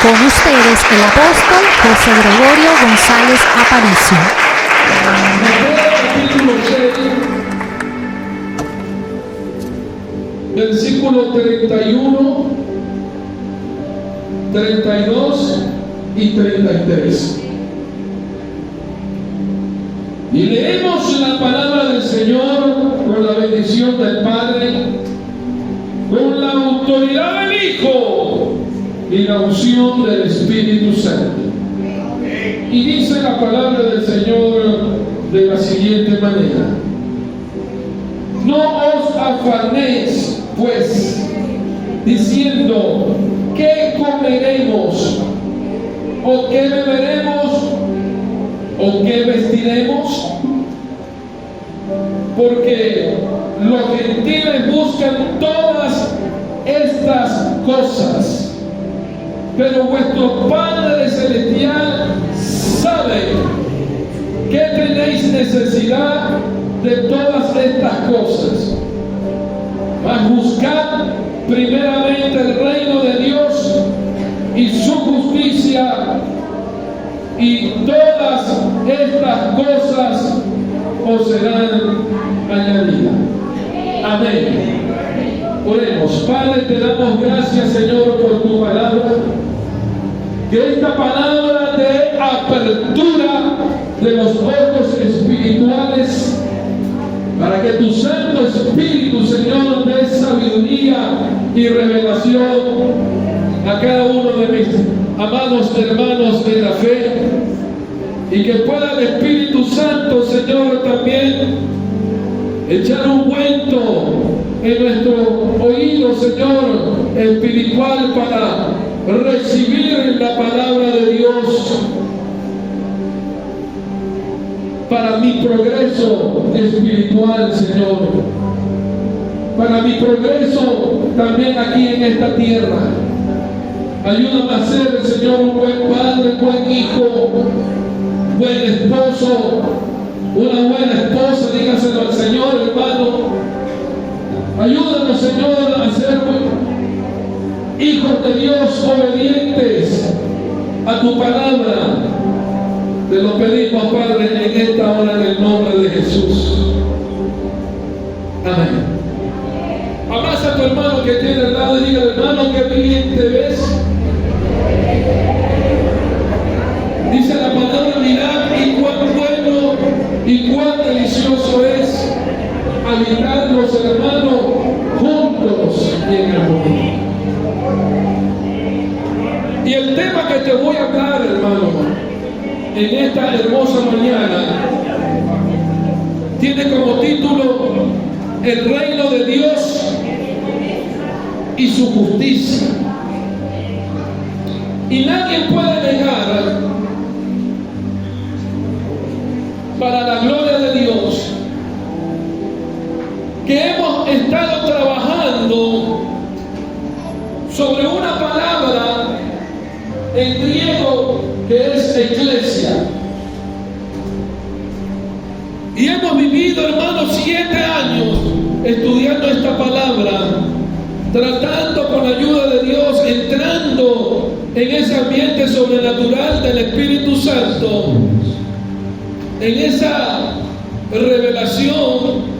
Con ustedes el apóstol José Gregorio González Aparicio. Versículo 31, 32 y 33. Y leemos la palabra del Señor con la bendición del Padre, con la autoridad del Hijo y la unción del Espíritu Santo. Y dice la palabra del Señor de la siguiente manera: no os afanéis pues diciendo qué comeremos, o qué beberemos, o qué vestiremos, porque los gentiles buscan todas estas cosas, pero vuestro Padre Celestial sabe que tenéis necesidad de todas estas cosas. Mas buscad primeramente el reino de Dios y su justicia, y todas estas cosas os serán añadidas. Amén. Oremos. Padre, te damos gracias, Señor, por tu palabra. Que esta palabra de apertura de los ojos espirituales, para que tu Santo Espíritu, Señor, dé sabiduría y revelación a cada uno de mis amados hermanos de la fe, y que pueda el Espíritu Santo, Señor, también echar un ungüento en nuestro oído, Señor, espiritual, para recibir la palabra de Dios para mi progreso espiritual, Señor, para mi progreso también aquí en esta tierra. Ayúdame a ser, Señor, un buen padre, buen hijo, buen esposo, una buena esposa. Dígaselo al Señor, hermano. Ayúdanos, Señor, a ser hijos de Dios obedientes a tu palabra. Te lo pedimos, Padre, en esta hora, en el nombre de Jesús. Amén. Abraza a tu hermano que tiene al lado y diga: hermano, qué bien te ves. Dice la palabra: mirad y cuán bueno y cuán delicioso es habitar los hermanos juntos y en armonía. Y el tema que te voy a hablar, hermano, en esta hermosa mañana, tiene como título: el reino de Dios y su justicia. Y nadie puede negar, para la gloria de Dios, que hemos estado trabajando sobre una palabra en griego que es eclesia. Y hemos vivido, hermanos, 7 años estudiando esta palabra, tratando con la ayuda de Dios, entrando en ese ambiente sobrenatural del Espíritu Santo, en esa revelación,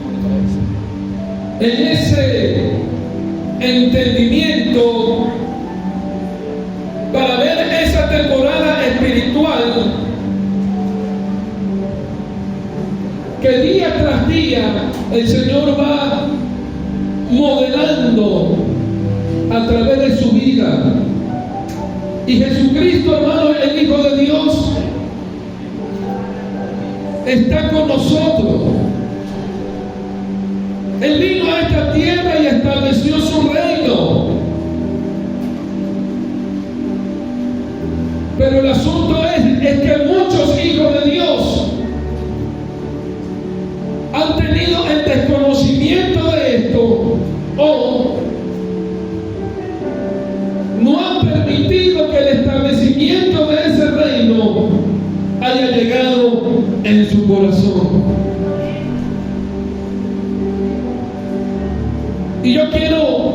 en ese entendimiento, para ver esa temporada espiritual que día tras día el Señor va modelando a través de su vida. Y Jesucristo, hermano, el Hijo de Dios, está con nosotros. Él vino a esta tierra y estableció su reino. Pero el asunto es que muchos hijos de Dios han tenido el desconocimiento de esto, o no han permitido que el establecimiento de ese reino haya llegado en su corazón. Y yo quiero,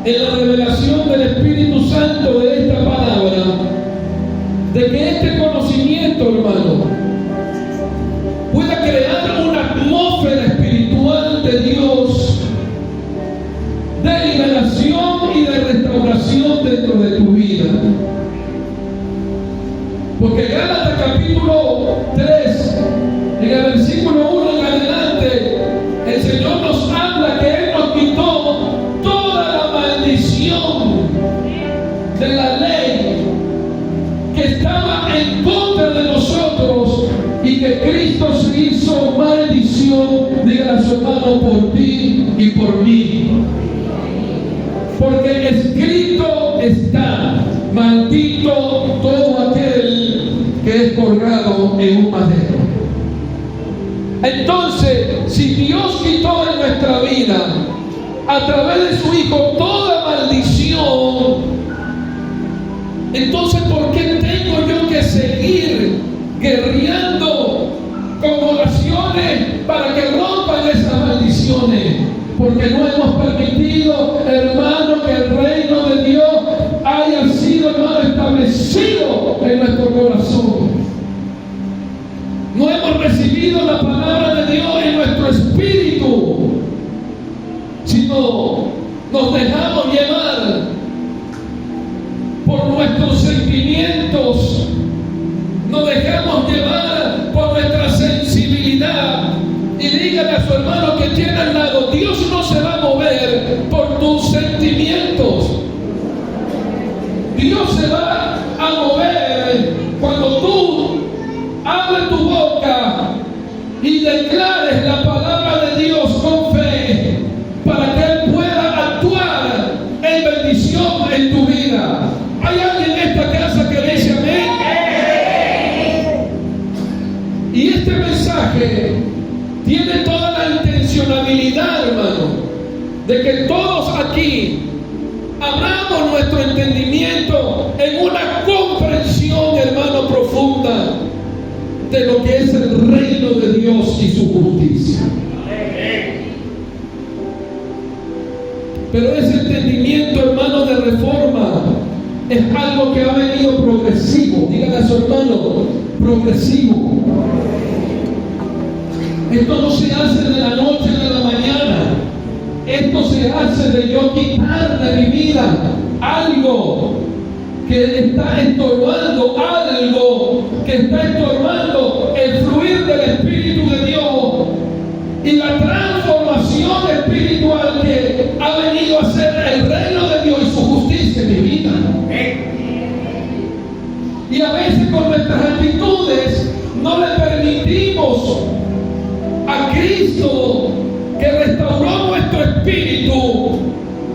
en la revelación del Espíritu Santo de esta palabra, de que este conocimiento, hermano, pueda crear una atmósfera espiritual de Dios, de liberación y de restauración dentro de tu vida. Porque Gálatas capítulo 3, en el versículo 1 en adelante, el Señor nos habla que Él nos quitó toda la maldición de la ley que estaba en contra de nosotros, y que Cristo se hizo maldición, diga a su hermano, por ti y por mí. Porque escrito está: maldito todo aquel que es colgado en un madero. Entonces, si Dios quitó en nuestra vida, a través de su Hijo, toda maldición, entonces ¿por qué tengo yo que seguir guerreando con oraciones para que rompan esas maldiciones? Porque no hemos permitido, hermano, que el reino de Dios haya sido, hermano, establecido en nuestro corazón. No hemos recibido la palabra de Dios en nuestro espíritu, sino nos dejamos llevar por nuestros sentimientos, nos dejamos llevar por nuestra sensibilidad. Y dígale a su hermano que tiene al lado: Dios no se va a mover por tus sentimientos. Dios se va a mover cuando tú abres tu boca y declares la palabra de Dios con fe, para que Él pueda actuar en bendición en tu vida. ¿Hay alguien en esta casa que dice amén? Y este mensaje tiene toda la intencionalidad, hermano, de que todos aquí abramos nuestro entendimiento en una conferencia visión, hermano, profunda de lo que es el reino de Dios y su justicia. Pero ese entendimiento, hermano, de reforma es algo que ha venido progresivo. Dígale a su hermano, progresivo. Esto no se hace de la noche a la mañana. Esto se hace de yo quitar de mi vida algo que está estorbando, algo que está estorbando el fluir del Espíritu de Dios y la transformación espiritual que ha venido a ser el reino de Dios y su justicia en mi vida. Y a veces con nuestras actitudes no le permitimos a Cristo que restauró nuestro espíritu,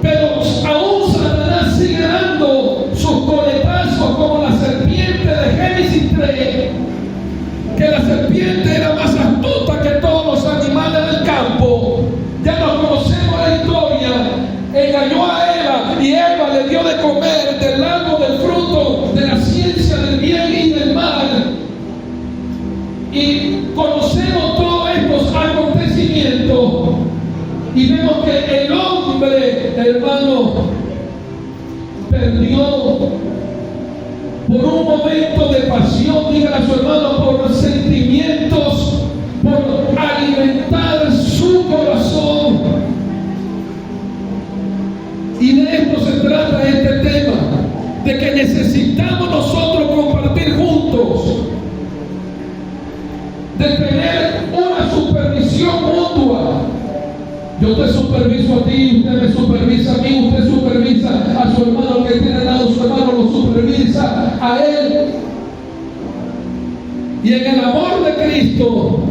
pero aún Satanás sigue dando sus coletazos como la serpiente de Génesis 3, que la serpiente era más astuta que todos los animales del campo. Ya nos conocemos la historia. Engañó a Eva y Eva le dio de comer del árbol del fruto de la ciencia del bien y del mal. Y conocemos todos estos acontecimientos y vemos que el hombre, hermano, perdió por un momento de pasión, dígale a su hermano, por sentimientos, por alimentar su corazón. Y de esto se trata este tema, de que necesitamos nosotros compartir juntos, de tener una supervisión mutua. Yo te superviso a ti, usted me supervisa a mí, usted supervisa a su hermano que tiene al lado, su hermano lo supervisa a él. Y en el amor de Cristo,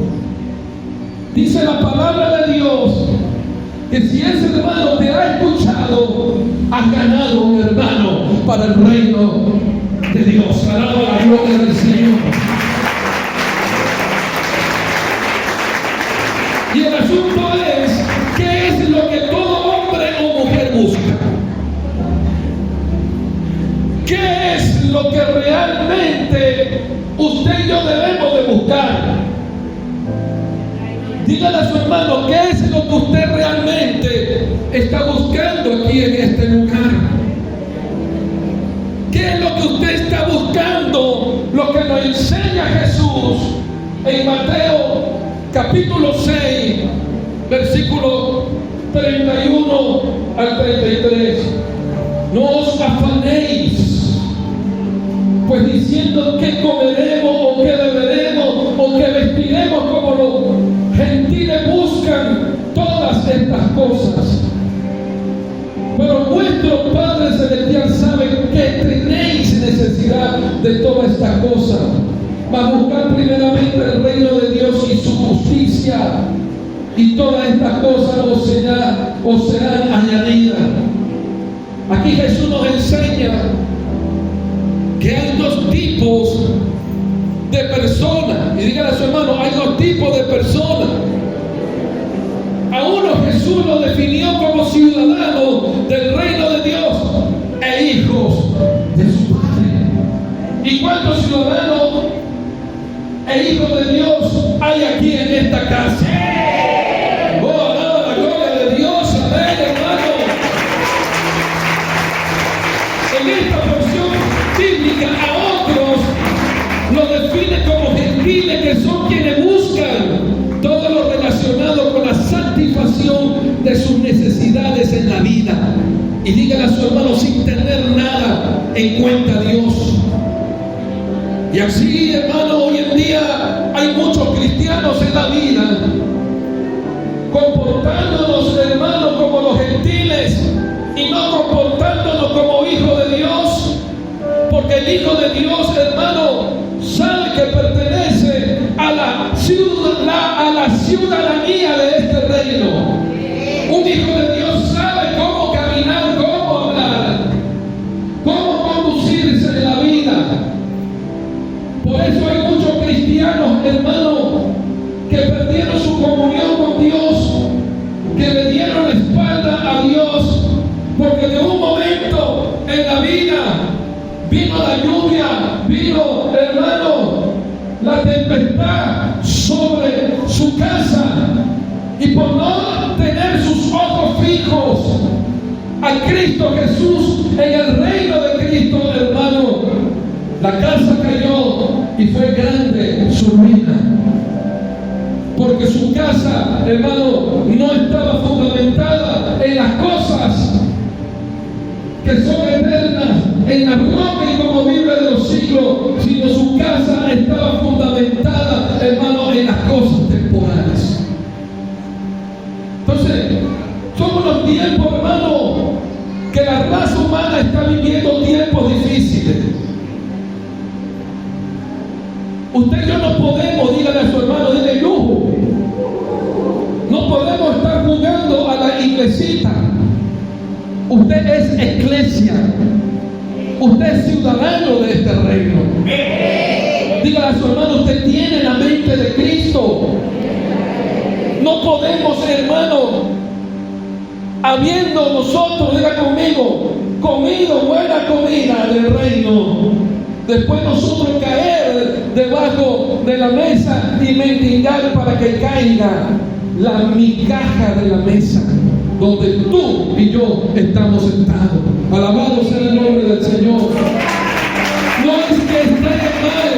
dice la palabra de Dios, que si ese hermano te ha escuchado, has ganado un hermano para el reino de Dios. Alaba la gloria del Señor. Y el asunto es, ¿qué es lo que todo hombre o mujer busca? ¿Qué es lo que realmente usted y yo debemos de buscar? Dígale a su hermano, ¿qué es lo que usted realmente está buscando aquí en este lugar? ¿Qué es lo que usted está buscando? Lo que nos enseña Jesús en Mateo capítulo 6, versículo 31 al 33. No os afanéis, pues diciendo qué comeremos o qué beberemos o qué vestiremos, como los gentiles buscan todas estas cosas. Pero vuestro Padre Celestial sabe que tenéis necesidad de todas estas cosas. Va a buscar primeramente el reino de Dios y su justicia, y todas estas cosas os serán añadidas. Aquí Jesús nos enseña que hay dos tipos de personas. Y dígale a su hermano, hay dos tipos de personas. A uno Jesús lo definió como ciudadanos del reino de Dios e hijos de su Padre. ¿Y cuántos ciudadanos e hijos de Dios hay aquí en esta casa? Oh, alaba la gloria de Dios, amén, hermano. En esta porción bíblica a otros lo define como gentiles, que son quienes buscan todo lo relacionado con la satisfacción de sus necesidades en la vida. Y dígale a su hermano, sin tener nada en cuenta a Dios. Y así, hermano, hoy en día hay muchos cristianos en la vida comportándonos, hermano, como los gentiles y no comportándonos como hijos de Dios, porque el hijo de Dios, hermano, sabe que pertenece a la ciudadanía de este reino. Un hijo de Dios sabe cómo caminar, cómo hablar, cómo conducirse en la vida. Por eso hay muchos cristianos, hermano, que perdieron su comunión con Dios, que le dieron la espalda a Dios, porque de un momento en la vida vino la lluvia, vino la tempestad sobre su casa y por no tener sus ojos fijos a Cristo Jesús en el reino de Cristo, hermano, la casa cayó y fue grande su ruina. Porque su casa, hermano, no estaba fundamentada en las cosas que son eternas, en la roca inconmovible de los siglos, sino su casa estaba fundamentada, hermano, en las cosas temporales. Entonces, son unos tiempos, hermano, que la raza humana está viviendo tiempos difíciles. Usted y yo no podemos, dígale a su hermano, dile lujo. No podemos estar jugando a la iglesita. Usted es iglesia. Usted es ciudadano de este reino. Dígale a su hermano, usted tiene la mente de Cristo. No podemos, hermano, habiendo nosotros, diga conmigo, comido buena comida del reino, después nosotros caer debajo de la mesa y mendigar para que caiga la migaja de la mesa donde tú y yo estamos sentados. Alabado sea el nombre del Señor. No es que esté mal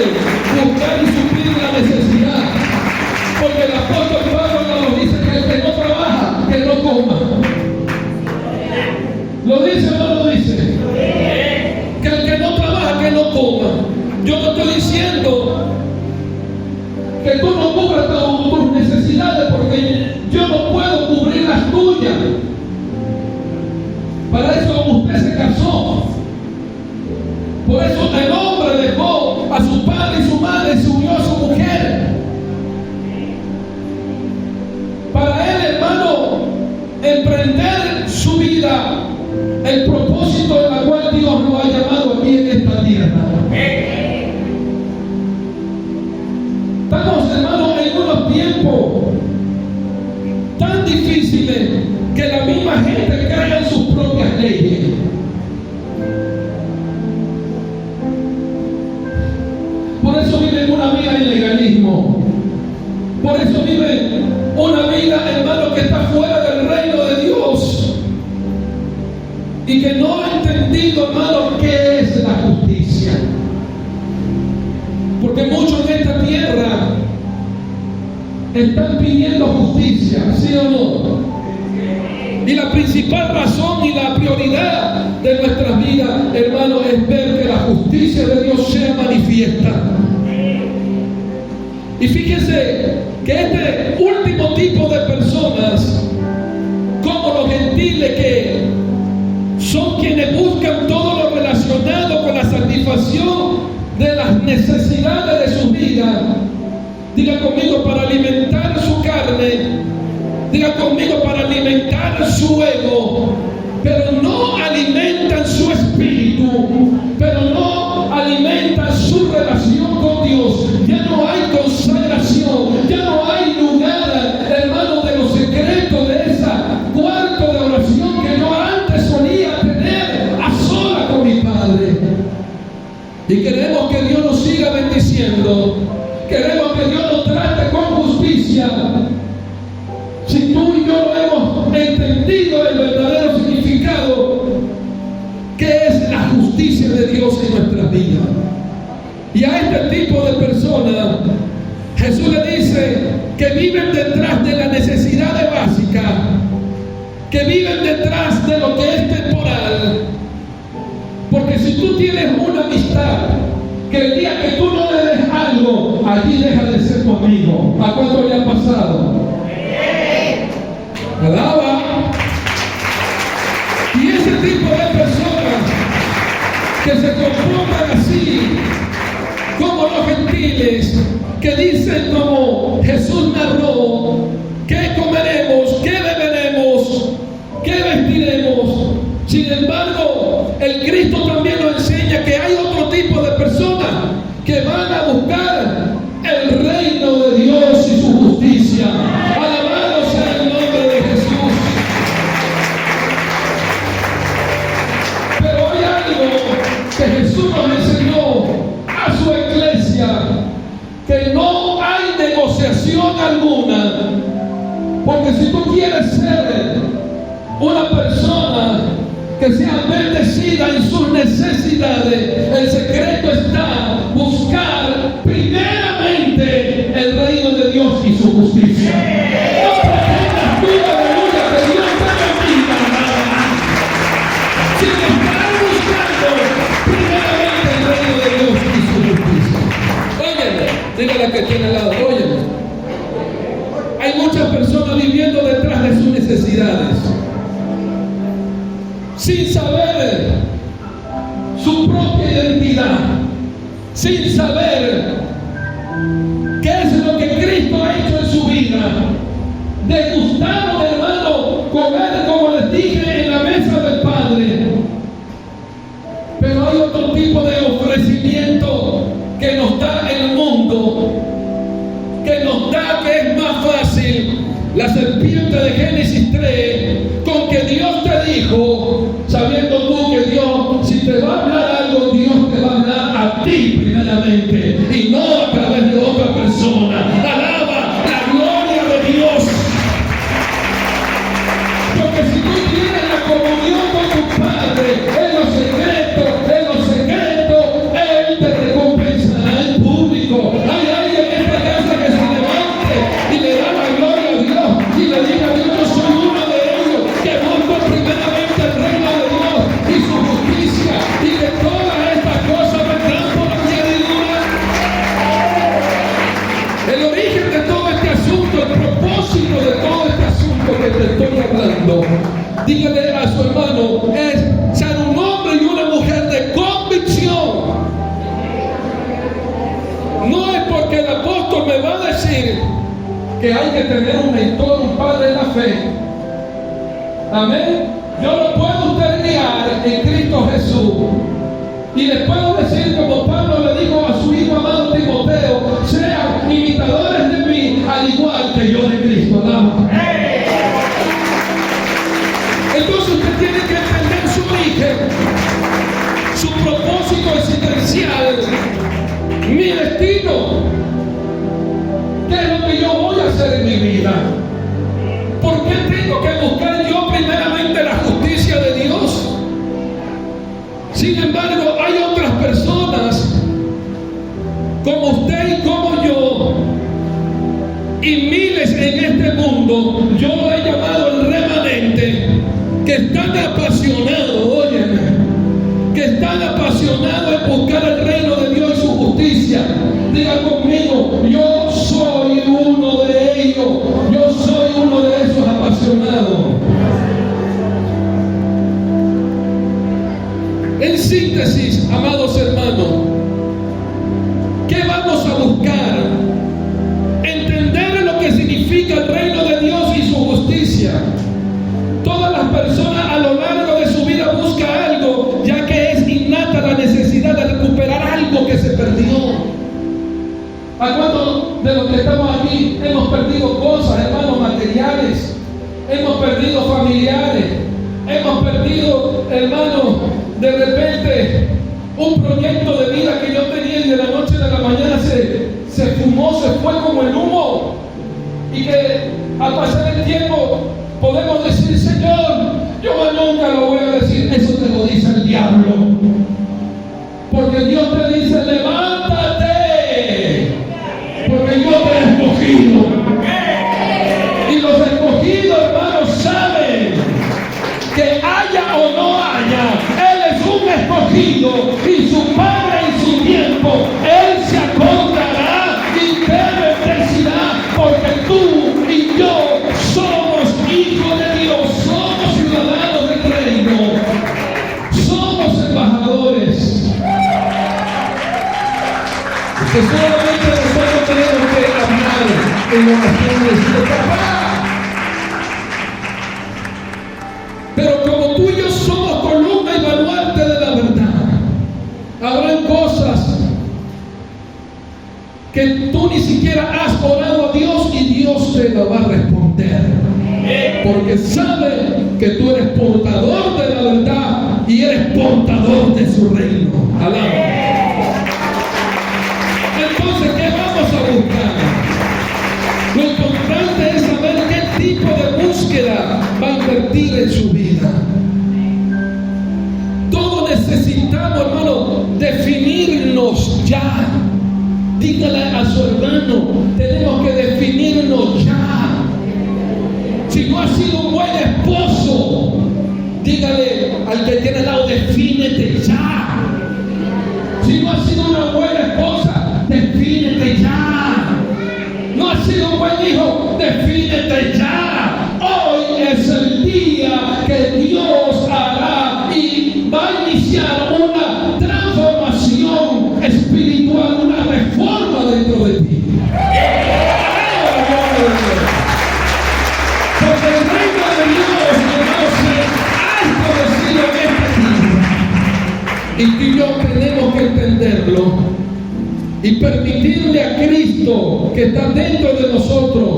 buscar y suplir la necesidad, porque el apóstol Pablo nos dice que el que no trabaja, que no coma. ¿Lo dice o no lo dice? Que el que no trabaja, que no coma. Yo no estoy diciendo que tú no cubras tus necesidades, porque yo no puedo cubrir las tuyas. Para eso usted se casó. Por eso el hombre dejó a su padre y su madre y se unió a su mujer. Para él, hermano, emprender su vida, el propósito en el cual Dios lo ha llamado aquí en esta tierra. Estamos, hermanos, en unos tiempos tan difíciles que la misma gente crea en sus propias leyes. Por eso viven una vida en legalismo. Por eso viven una vida, hermano, que está fuera del reino de Dios y que no ha entendido, hermano, qué es la justicia. Porque muchos en esta tierra están pidiendo justicia, ¿sí o no? Y la principal razón y la prioridad de nuestras vidas, hermano, es ver que la justicia de Dios sea manifiesta. Y fíjense que este último tipo de personas, como los gentiles, que son quienes buscan todo lo relacionado con la satisfacción de las necesidades de su vida, diga conmigo, para alimentar su carne, diga conmigo, para alimentar su ego, pero no alimentan su espíritu, pero no alimentan su relación con Dios. Ya no hay consagración, ya no hay lugar, hermano, de los secretos de esa cuarto de oración que yo antes solía tener a sola con mi Padre. Y queremos que Dios nos siga bendiciendo. Queremos que Dios nos trate con justicia. Si tú y yo hemos entendido el verdadero significado que es la justicia de Dios en nuestras vidas. Y a este tipo de personas Jesús le dice que viven detrás de la necesidad básica, que viven detrás de lo que es temporal. Porque si tú tienes una amistad que el día que tú no le des algo, allí deja de ser tu amigo. ¿A cuánto le ha pasado? Alaba. Y ese tipo de personas que se comportan así, como los gentiles, que dicen como Jesús narró, ¿qué comeremos? ¿Qué beberemos? ¿Qué vestiremos? Sin embargo, el Cristo también nos enseña que hay otro tipo de personas que van a buscar el reino de Dios y su justicia. Alabado sea el nombre de Jesús. Pero hay algo que Jesús nos enseñó a su iglesia, que no que sea bendecida en sus necesidades. El secreto está buscar primeramente el reino de Dios y su justicia. No pretendas tú, aleluya, que Dios te bendiga nada más, sin estar buscando primeramente el reino de Dios y su justicia. Óyeme, dígale que tiene al lado, óyeme. Hay muchas personas viviendo detrás de sus necesidades, sin saber su propia identidad, sin saber qué es lo que Cristo ha hecho en su vida. Degustaron, hermano, comer, como les dije, en la mesa del Padre. Pero hay otro tipo de ofrecimiento que nos da el mundo, que nos da que es más fácil. La serpiente de Génesis 3, con que Dios te dijo, sabiendo tú que Dios, si te va a hablar algo, Dios te va a hablar a ti primeramente, y no a través de otra persona. Alaba la gloria de Dios. Porque si tú tienes la comunión con tu Padre, en lo secreto, Él te recompensará en público. Hay alguien en esta casa que se levante y le da la gloria a Dios y le diga a Dios: yo soy uno de ellos, que busco primeramente el reino de Dios y su justicia, y que todas estas cosas vendrán por añadidura. El origen de todo este asunto, el propósito de todo este asunto que te estoy hablando, dígale a su hermano, es ser un hombre y una mujer de convicción. No es porque el apóstol me va a decir que hay que tener un mentor, un padre en la fe. Amén. Yo lo puedo usted guiar en Cristo Jesús. Y les puedo decir, como Pablo le dijo a su hijo amado Timoteo: sean imitadores de mí, al igual que yo de Cristo. Entonces usted tiene que entender su origen, su propósito existencial, mi destino. ¿Qué es lo que yo voy a hacer en mi vida? ¿Por qué tengo que buscar yo primeramente la justicia de Dios? Sin embargo, hay otras personas como usted y como yo, y miles en este mundo, yo lo he llamado el remanente, que están apasionados, óyeme, que están apasionados en buscar el reino de Dios y su justicia. Diga conmigo: yo soy uno de ellos, yo soy uno de esos apasionados. En síntesis, amados hermanos, ¿qué vamos a buscar? Entender lo que significa el reino de Dios y su justicia. Todas las personas a lo largo de su vida buscan algo, ya que es innata la necesidad de recuperar algo que se perdió. ¿A cuántos de los que estamos aquí hemos perdido cosas, hermanos, materiales? Hemos perdido familiares, hemos perdido, hermanos, de repente un proyecto de vida que yo tenía y de la noche a la mañana se fumó, se fue como el humo, y que al pasar el tiempo podemos decir: Señor, yo nunca lo voy a decir. Eso te lo dice el diablo, porque Dios te dice: levántate, porque yo te he escogido. Y los escogidos, hermanos, saben que haya o no haya, Él es un escogido, y su Padre en su tiempo, Él se acordará y te bendecirá, porque tú y yo somos hijos de Dios, somos ciudadanos del reino, somos embajadores. Que solamente nosotros tenemos que hablar en oración y decir: papá. Pero como tú y yo somos columna y baluarte de la verdad, habrán cosas que tú ni siquiera has orado a Dios y Dios te lo va a responder, porque sabe que tú eres portador de la verdad y eres portador de su reino. Alaba. Entonces, ¿qué vamos a buscar? Lo importante es saber qué tipo de búsqueda va a invertir en su vida. dígale a su hermano, tenemos que definirnos ya. Si no has sido un buen esposo, dígale al que tiene al lado, defínete ya. Si no has sido una buena esposa, defínete ya. No has sido un buen hijo, defínete ya. Hoy es el día que Dios hará y va a iniciar una transformación espiritual, una reforma dentro de ti. Porque el reino de Dios, hermanos, se ha establecido en este tiempo. Y tú y yo tenemos que entenderlo y permitirle a Cristo que está dentro de nosotros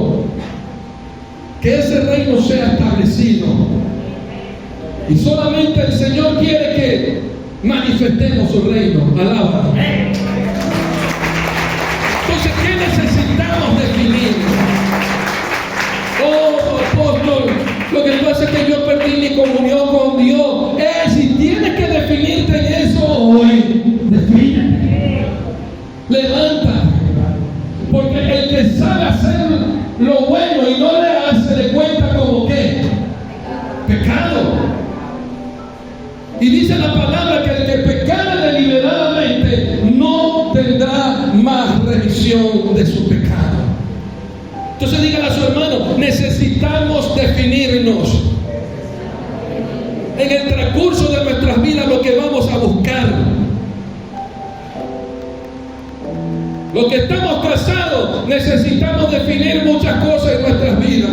que ese reino sea establecido. Y solamente el Señor quiere que manifestemos su reino. Alaba. Entonces, ¿qué necesitamos definir? Oh, apóstol, lo que pasa es que yo perdí mi comunión con Dios. Si tienes que definirte en eso hoy, defínete. Levántate. Porque el que sabe hacer lo bueno y no le hace, le cuenta como ¿qué? Pecado. Y dice la palabra que el que pecare deliberadamente no tendrá más remisión de su pecado. Entonces dígale a su hermano, necesitamos definirnos en el transcurso de nuestras vidas lo que vamos a buscar. Los que estamos casados necesitamos definir muchas cosas en nuestras vidas.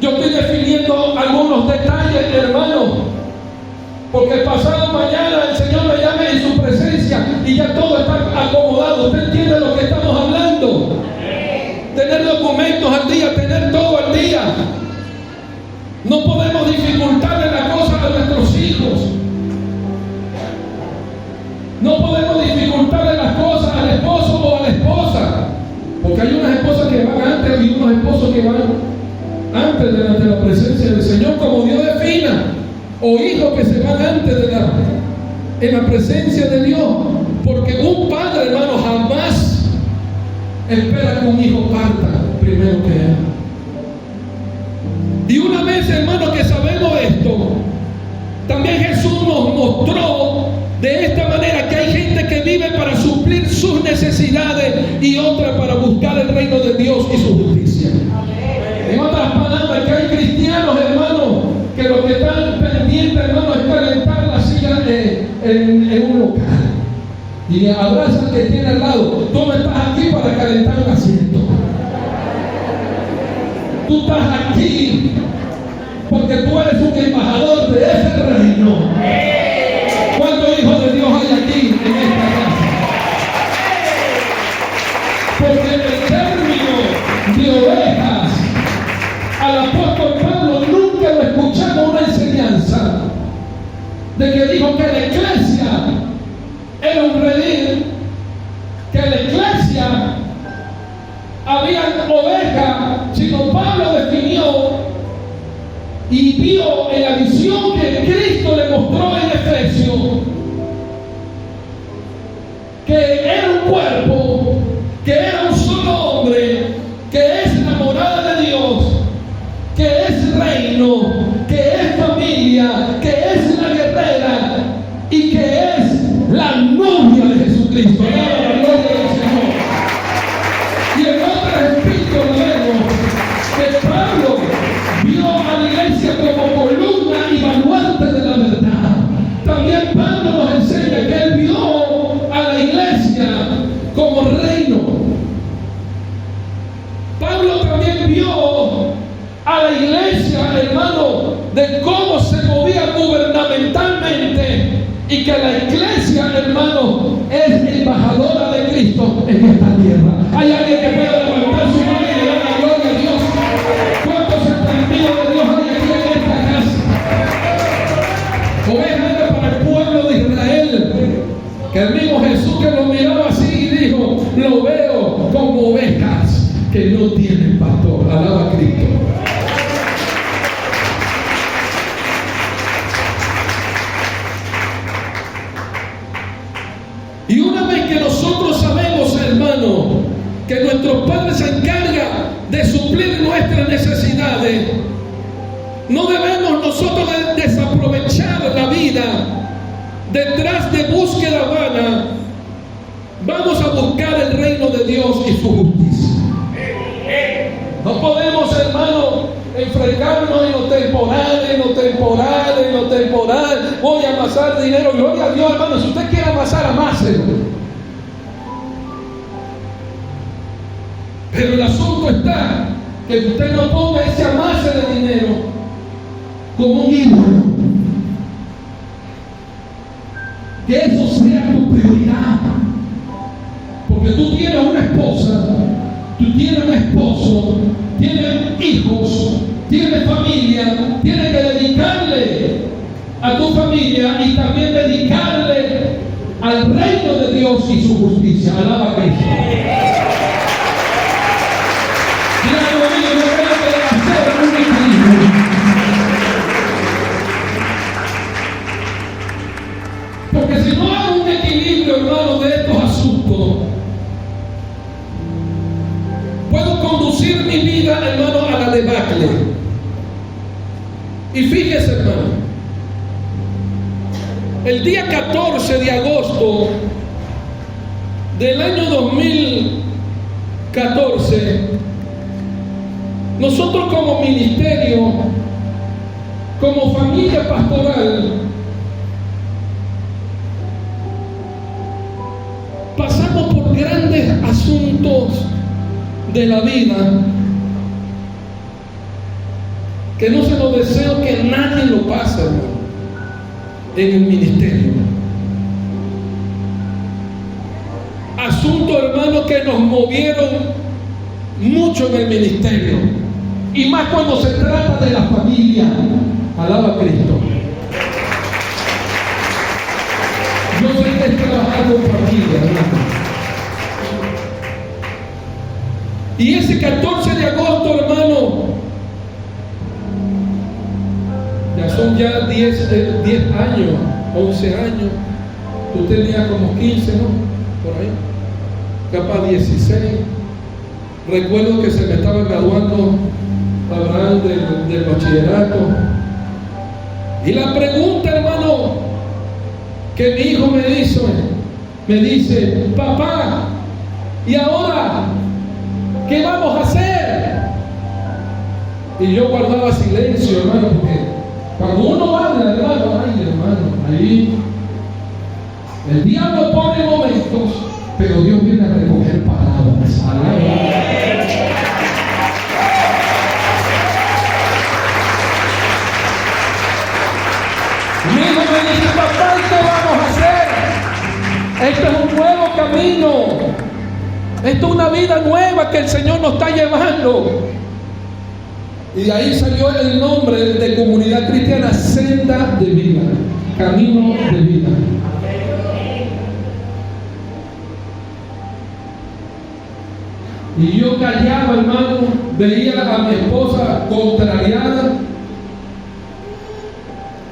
Yo estoy definiendo algunos detalles, hermano, porque el pasado mañana el Señor me llame en su presencia y ya todo está acomodado. ¿Usted entiende lo que estamos hablando? Tener documentos al día, tener todo al día. No podemos dificultarle la cosa a nuestros hijos. No podemos dificultarle las cosas al esposo o a la esposa. Porque hay unas esposas que van antes y unos esposos que van antes de la presencia del Señor, como Dios defina. O hijos que se van antes en la presencia de Dios. Porque un padre, hermano, jamás espera que un hijo parta primero que él. Y una vez, hermano, que sabemos esto, también Jesús nos mostró de esta manera que hay gente que vive para suplir sus necesidades y otra para buscar el reino de Dios y su justicia. En otras palabras, que hay cristianos, hermano, que lo que están pendientes, hermano, es calentar la silla en un local. Y abraza al que tiene al lado. Tú no estás aquí para calentar un asiento. Tú estás aquí porque tú eres un embajador de ese reino. ¿Cuántos hijos de Dios hay aquí en esta casa? Porque el término de ovejas al apóstol Pablo nunca lo escuchamos una enseñanza de que dijo que la iglesia era un redil, que la iglesia había ovejas, sino Pablo definió y vio en la visión que Cristo le mostró en Efesios que era un cuerpo, que era un solo hombre, que es la morada de Dios, que es reino, que es familia, que es la guerrera y que es la novia de Jesucristo. Alaba la gloria del Señor. Y en otro espíritu vemos que Pablo vio a la iglesia como columna y baluarte de la verdad. También Pablo nos enseña que él vio a la iglesia como reino. Pablo también vio a la iglesia, hermano, de cómo se movía gubernamentalmente y que la iglesia, hermano, es embajadora de Cristo en esta tierra. Hay alguien que pueda levantar su mano y le dar la gloria a Dios. ¿Cuántos entendidos de Dios hay aquí en esta casa? Ovejas era para el pueblo de Israel, que el mismo Jesús que lo miraba así y dijo, lo veo como ovejas que no tienen pastor. Alaba a Cristo. Y una vez que nosotros sabemos, hermano, nuestro Padre se encarga de suplir nuestras necesidades, no debemos nosotros desaprovechar la vida detrás de búsqueda vana. Vamos a buscar el reino de Dios y su justicia. No podemos, hermano, enfrentarnos en lo temporal. Voy a amasar dinero. Gloria a Dios, hermano. Si usted quiere amasar, amáselo. Pero el asunto está que usted no ponga ese amase de dinero como un ídolo. Que eso sea tu prioridad. Porque tú tienes una esposa, tú tienes un esposo, tienes hijos, tienes familia, tienes que dedicarle a tu familia y también dedicarle al reino de Dios y su justicia. Alaba a Cristo. Claro, yo creo que debe hacer un equilibrio. Porque si no hay un equilibrio, hermano, de estos asuntos, puedo conducir mi vida, hermano, a la debacle. Y fíjese, hermano, el día 14 de agosto del año 2014, nosotros como ministerio, como familia pastoral, pasamos por grandes asuntos de la vida que no se lo deseo que nadie lo pase, hermano, en el ministerio. Asuntos, hermano, que nos movieron mucho en el ministerio, y más cuando se trata de la familia. Alaba a Cristo. Yo sé que es trabajar con familia, hermano. Y ese 14 de agosto, hermano, ya son 10 años, 11 años. Tú tenías como 15, ¿no? Por ahí. Capaz 16. Recuerdo que se me estaba graduando Abraham del bachillerato. Y la pregunta, hermano, que mi hijo me dice, papá, ¿y ahora qué vamos a hacer? Y yo guardaba silencio, hermano, porque cuando uno habla, hermano, ahí el diablo pone momentos, pero Dios viene a recoger palabras. Mi hijo me dice, papá, ¿qué vamos a hacer? Este es un nuevo camino. Esto es una vida nueva que el Señor nos está llevando. Y de ahí salió el nombre de Comunidad Cristiana, Senda de Vida, Camino de Vida. Y yo callaba, hermano, veía a mi esposa contrariada.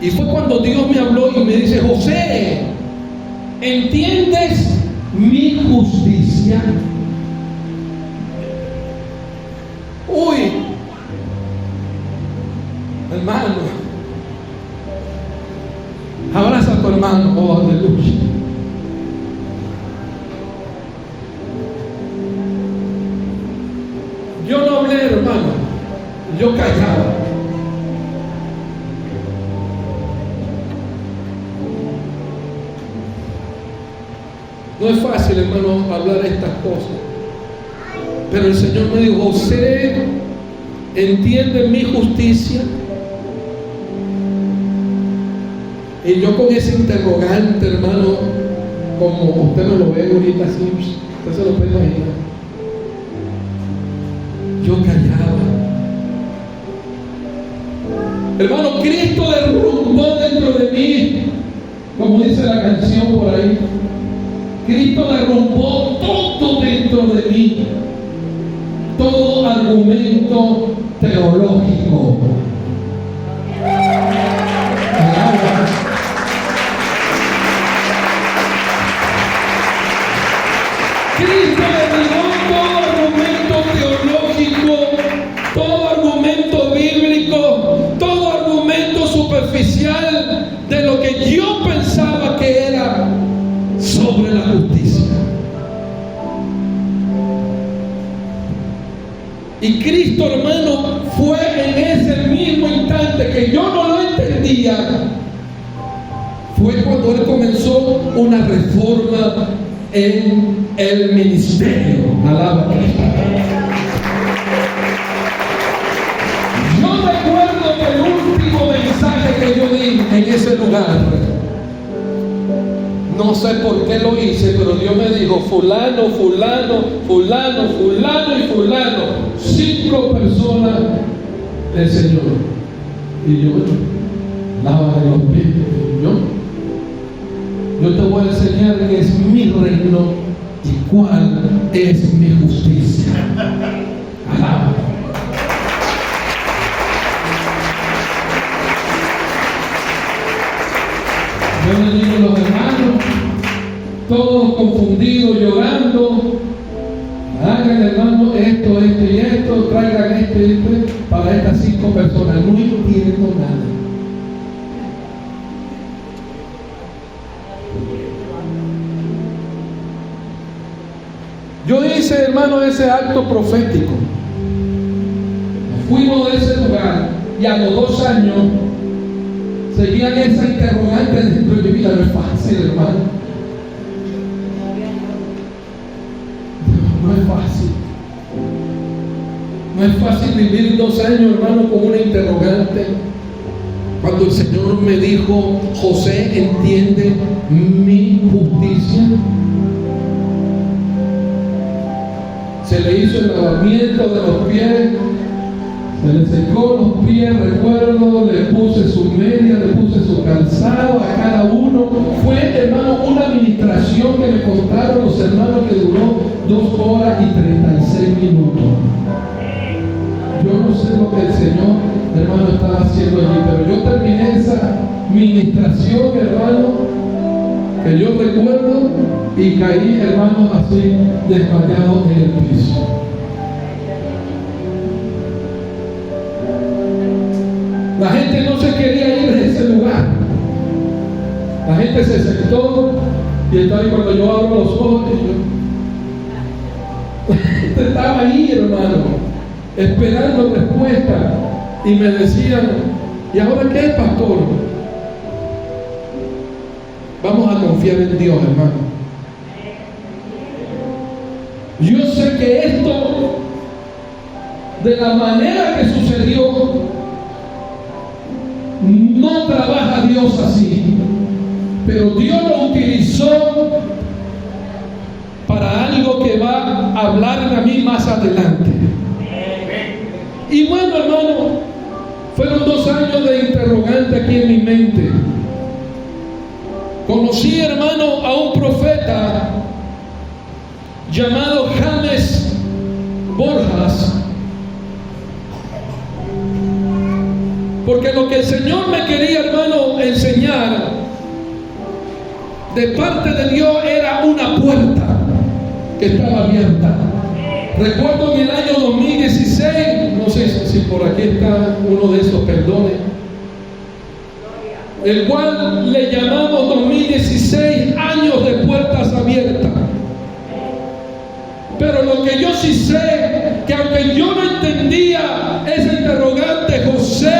Y fue cuando Dios me habló y me dice, José, ¿entiendes mi justicia? Uy, hermano, abraza a tu hermano, oh aleluya. Yo no hablé, hermano, yo callaba. No es fácil, hermano, hablar estas cosas. Pero el Señor me dijo, José, ¿entiende mi justicia? Y yo con ese interrogante, hermano, como usted me lo ve ahorita así, usted se lo puede imaginar. Yo callaba. Hermano, Cristo derrumbó dentro de mí, como dice la canción por ahí. Cristo derrumbó todo dentro de mí, todo argumento teológico. Cristo derribó todo argumento todo argumento bíblico, todo argumento superficial de lo que yo pensaba que era sobre la justicia. Y Cristo, hermano, fue en ese mismo instante que yo no lo entendía, fue cuando Él comenzó una reforma en el ministerio. Alaba a Cristo. Yo recuerdo que el último mensaje que yo di en ese lugar, no sé por qué lo hice, pero Dios me dijo: fulano, fulano, fulano, fulano y fulano, 5 personas del Señor. Y yo, lávame los pies. Yo te voy a enseñar qué es mi reino y cuál es mi justicia. Alaba. Yo le digo a los hermanos, todos confundidos, llorando: hagan, hermano, esto y esto, traigan esto y esto para estas 5 personas. No entiendo nada. Yo hice, hermano, ese acto profético. Fuimos de ese lugar y a los 2 años seguían esa interrogante dentro de mi vida. No es fácil, hermano. No es fácil. No es fácil vivir 2 años, hermano, con una interrogante. Cuando el Señor me dijo: José, ¿entiende mi justicia? Se le hizo el lavamiento de los pies, se le secó los pies, recuerdo, le puse su media, le puse su calzado a cada uno. Fue, hermano, una administración que me contaron los hermanos que duró 2 horas y 36 minutos. Yo no sé lo que el Señor, hermano, estaba haciendo allí, pero yo terminé esa administración, hermano, que yo recuerdo, y caí, hermano, así desmayado en el piso. La gente no se quería ir de ese lugar. La gente se sentó y estaba ahí. Cuando yo abro los ojos, yo estaba ahí, hermano, esperando respuesta, y me decían: ¿y ahora qué, pastor? Vamos a confiar en Dios, hermano. Yo sé que esto, de la manera que sucedió, no trabaja Dios así, pero Dios lo utilizó para algo que va a hablarme a mí más adelante. Y bueno, hermano, fueron 2 años de interrogante aquí en mi mente. Conocí, hermano, a un profeta llamado James Borjas, porque lo que el Señor me quería, hermano, enseñar de parte de Dios era una puerta que estaba abierta. Recuerdo en el año 2016, no sé si por aquí está uno de esos perdones, el cual le llamamos 2016 años de puertas abiertas. Pero lo que yo sí sé, que aunque yo no entendía ese interrogante, José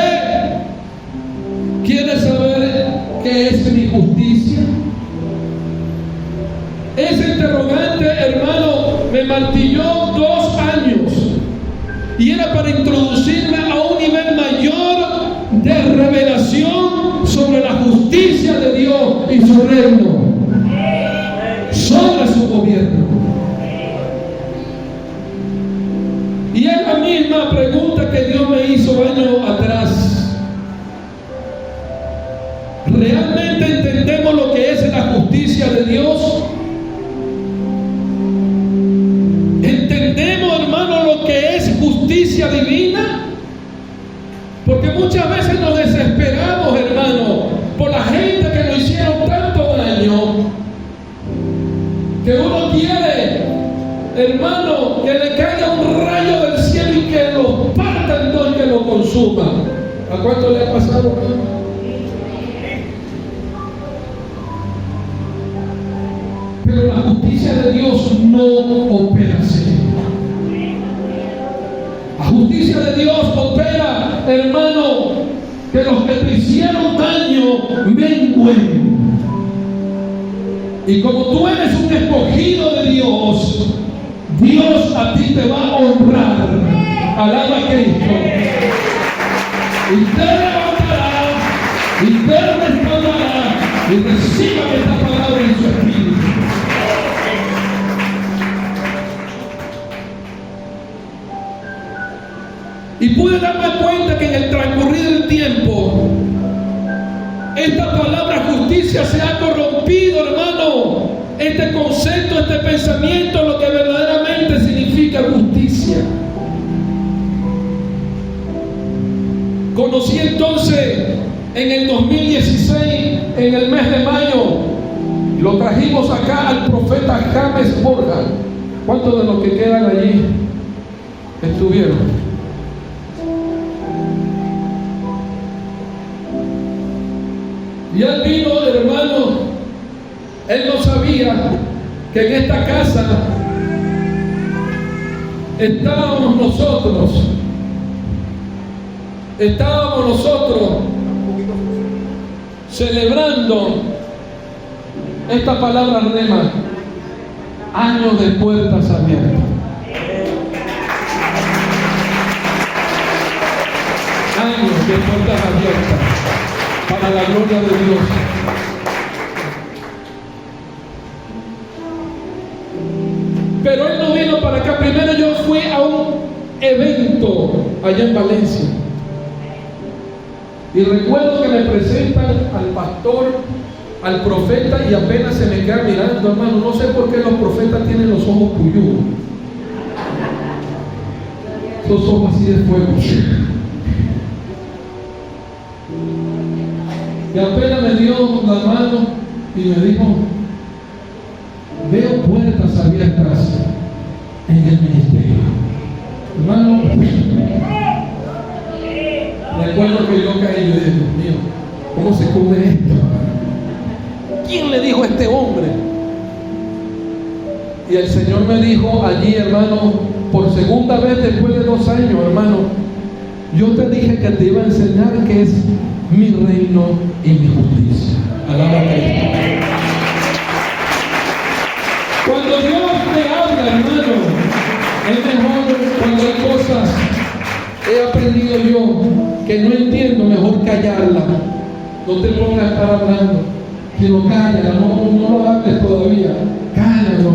quiere saber qué es mi justicia. Ese interrogante, hermano, me martilló 2 años, y era para introducirme a un nivel mayor de revelación sobre la justicia de Dios y su reino, sobre su gobierno. Y es la misma pregunta que Dios me hizo años atrás. ¿Realmente entendemos lo que es la justicia de Dios? ¿Entendemos, hermano, lo que es justicia divina? Porque muchas veces nos desesperamos, hermano, por la gente que nos hicieron tanto daño, que uno quiere, hermano, que le caiga un rayo del cielo y que los parta consuma. ¿A cuánto le ha pasado, hermano? Pero la justicia de Dios no opera así. La justicia de Dios opera, hermano, que los que te hicieron daño mengüen. Y como tú eres un escogido de Dios, Dios a ti te va a honrar. Alaba a Cristo. Y te levantará, y te restaurará, y reciba esta palabra en su espíritu. Y pude darme cuenta que en el transcurrir del tiempo, esta palabra justicia se ha corrompido, hermano. Este concepto, este pensamiento, lo que verdaderamente significa justicia. Conocí entonces en el 2016, en el mes de mayo, lo trajimos acá al profeta James Borja. ¿Cuántos de los que quedan allí estuvieron? Y él vino, hermano, él no sabía que en esta casa estábamos nosotros celebrando esta palabra rema, años de puertas abiertas. Años de puertas abiertas para la gloria de Dios. Pero él no vino para acá. Primero yo fui a un evento allá en Valencia. Y recuerdo que me presentan al pastor, al profeta, y apenas se me queda mirando, hermano. No sé por qué los profetas tienen los ojos puyudos. Esos ojos así de fuego. Y apenas me dio la mano y me dijo: veo puertas abiertas en el ministerio. Hermano, recuerdo que yo caí y yo dije: Dios mío, ¿cómo se come esto? ¿Quién le dijo a este hombre? Y el Señor me dijo allí, hermano, por segunda vez después de 2 años, hermano, yo te dije que te iba a enseñar que es mi reino y mi justicia. Alaba a Cristo. Cuando Dios te habla, hermano, es mejor cuando hay cosas, he aprendido yo, que no entiendo, mejor callarla. No te pongas a estar hablando, sino cállala, no lo hables todavía, cállalo.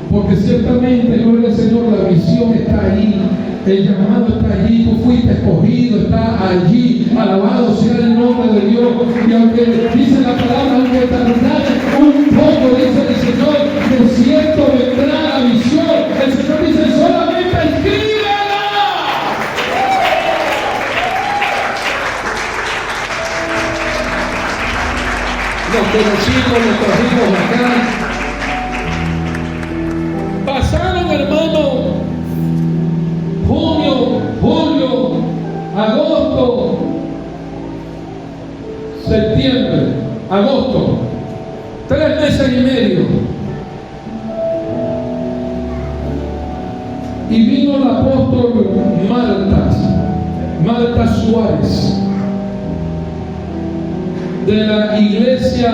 Porque ciertamente, gloria al Señor, la visión está ahí, el llamado está allí, tú fuiste escogido, está allí, alabado sea el nombre de Dios. Y aunque dice la palabra, aunque tardare un poco, dice el Señor, de cierto vendrá la visión. El Señor dice: solamente escríbela. Nos conocimos, nos trajimos acá. Pasaron, hermano, junio, julio, agosto, septiembre, agosto, 3 meses y medio. Y vino el apóstol Marta Suárez, de la iglesia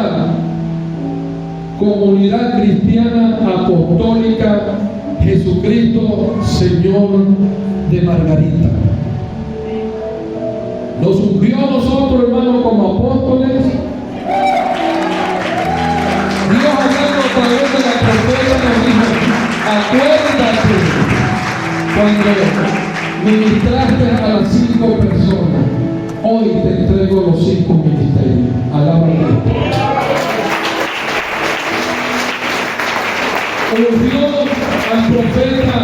Comunidad Cristiana Apostólica Jesucristo Señor de Margarita. Nos ungió a nosotros, hermanos, como apóstoles. Dios, hablando a través de la profeta, nos dijo: acuérdate cuando ministraste a las 5 personas, hoy te entrego los 5 ministerios. Alaba a Dios. Ungió al profeta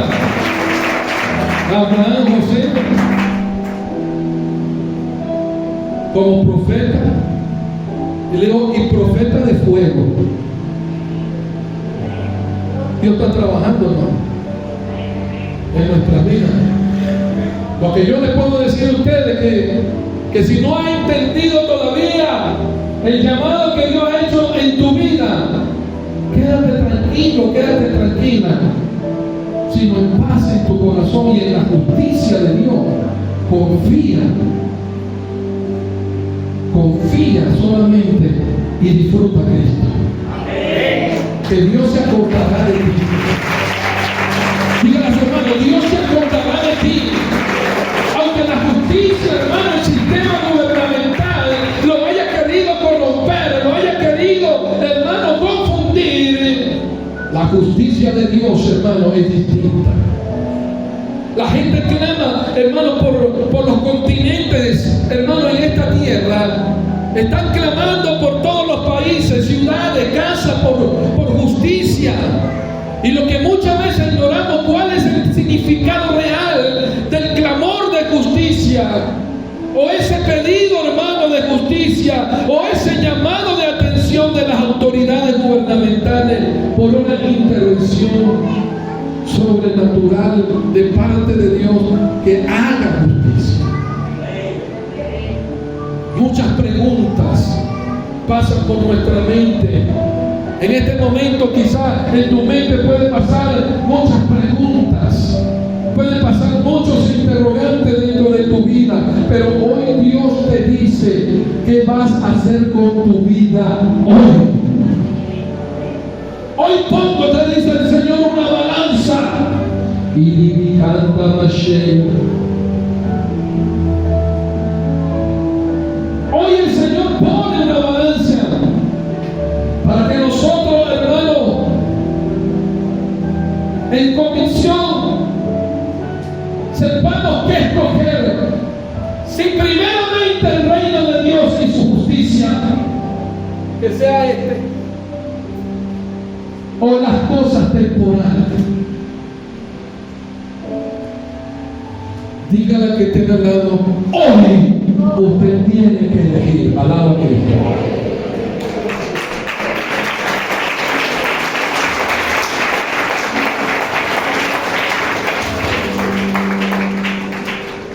Abraham José como profeta, y le digo: y profeta de fuego. Dios está trabajando, hermano, en nuestras vidas. Lo que yo les puedo decir a ustedes que si no ha entendido todavía el llamado que Dios ha hecho en tu vida, quédate tranquilo, quédate tranquila, sino en paz en tu corazón y en la justicia de Dios. Confía solamente y disfruta de Cristo. Que Dios se acordará de ti. Dígale a su hermano, Dios se acordará de ti. Aunque la justicia, hermano, el sistema gubernamental lo haya querido corromper, lo haya querido, hermano, confundir, la justicia de Dios, hermano, es distinta. La gente clama, hermano, por los continentes, hermano, en esta tierra. Están clamando por todos los países, ciudades, casas, por justicia. Y lo que muchas veces ignoramos, ¿cuál es el significado real del clamor de justicia? O ese pedido, hermano, de justicia, o ese llamado de atención de las autoridades gubernamentales por una intervención sobrenatural de parte de Dios que haga justicia. Muchas preguntas pasan por nuestra mente. En este momento quizás en tu mente puede pasar muchas preguntas, pueden pasar muchos interrogantes dentro de tu vida, pero hoy Dios te dice qué vas a hacer con tu vida hoy. Hoy pongo, te dice el Señor, una balanza. Y hoy el Señor pone una balanza para que nosotros, hermano, en convicción sepamos qué escoger. Si primeramente el reino de Dios y su justicia, que sea o las cosas temporales. Dígale que tiene al lado, hoy usted tiene que elegir. Alaba a Cristo.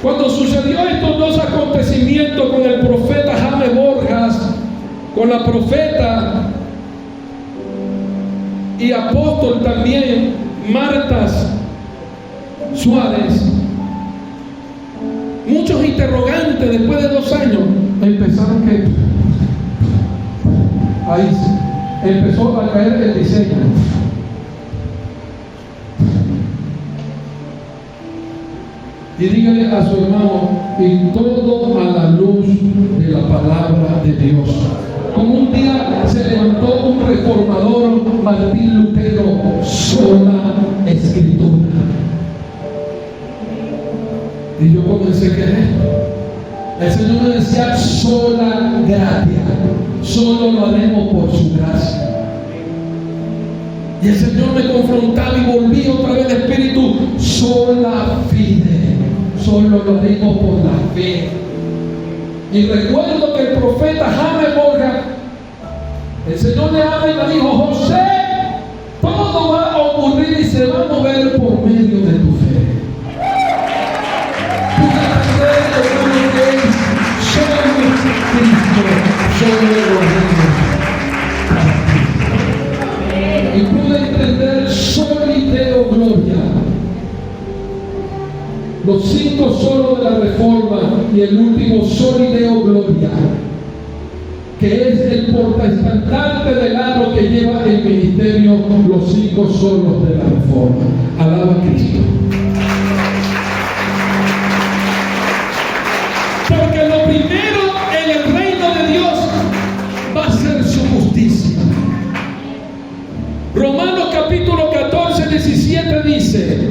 Cuando sucedió estos dos acontecimientos con el profeta Jaime Borjas, con la profeta y apóstol también Marta Suárez, muchos interrogantes después de 2 años empezaron que ahí empezó a caer el diseño. Y dígale a su hermano, y todo a la luz de la palabra de Dios. Como un día se levantó un reformador, Martín Lutero, sola escritura. Y yo comencé, ¿qué es esto? El Señor me decía, sola gratia, solo lo haremos por su gracia. Y el Señor me confrontaba y volví otra vez el Espíritu, sola fide, solo lo haremos por la fe. Y recuerdo que el profeta Jaime Borja, el Señor le habla y me dijo, José, todo va a ocurrir y se va a mover por medio de tu fe. Tú entender, hermano, que es solo Cristo, solo los reyes. Y pude entender solideo gloria. Los 5 solos de la Reforma y el último solideo gloria, que es el portaestandarte del aro que lleva el ministerio, los 5 solos de la Reforma. Alaba a Cristo. Porque lo primero en el reino de Dios va a ser su justicia. Romanos capítulo 14, 17 dice,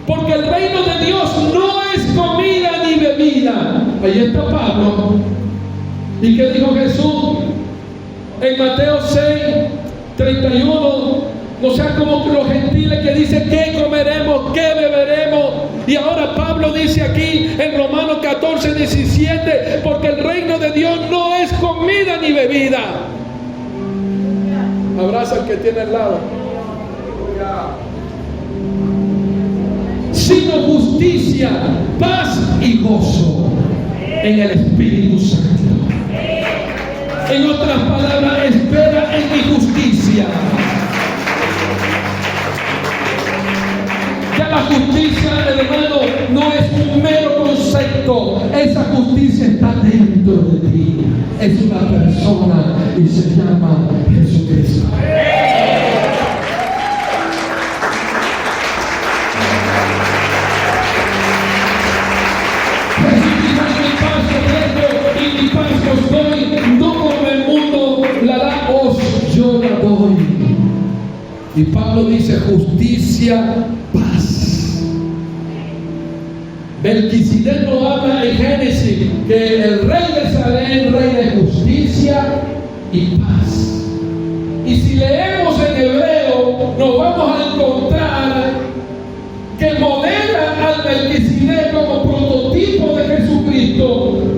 porque el reino de Dios no es comida ni bebida. Ahí está Pablo. ¿Y qué dijo Jesús? En Mateo 6, 31, no sean como los gentiles que dicen qué comeremos, qué beberemos. Y ahora Pablo dice aquí en Romanos 14, 17, porque el reino de Dios no es comida ni bebida. Abraza al que tiene al lado. sino justicia, paz y gozo en el Espíritu Santo. En otras palabras, espera en mi justicia. Ya la justicia, hermano, no es un mero concepto. Esa justicia está dentro de ti. Es una persona y se llama Jesucristo. Y mi paz os doy, no como el mundo la da, yo la doy. Y Pablo dice justicia, paz. Melquisedec nos habla en Génesis que el rey de Salem, rey de justicia y paz. Y si leemos en hebreo, nos vamos a encontrar que modela al Melquisedec como prototipo de Jesucristo,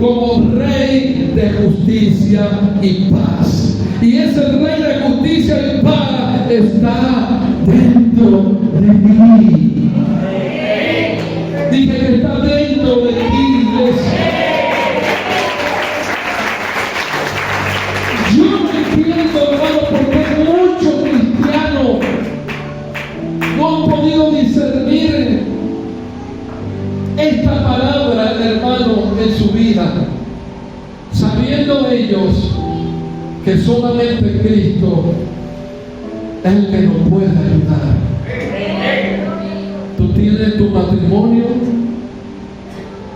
como rey de justicia y paz. Y ese rey de justicia y paz está dentro de mí. Dije que está dentro de ti, iglesia. Yo no entiendo, hermano, por qué muchos cristianos no han podido discernir esta palabra, hermano, en su vida, sabiendo ellos que solamente Cristo es el que nos puede ayudar. Tú tienes tu matrimonio,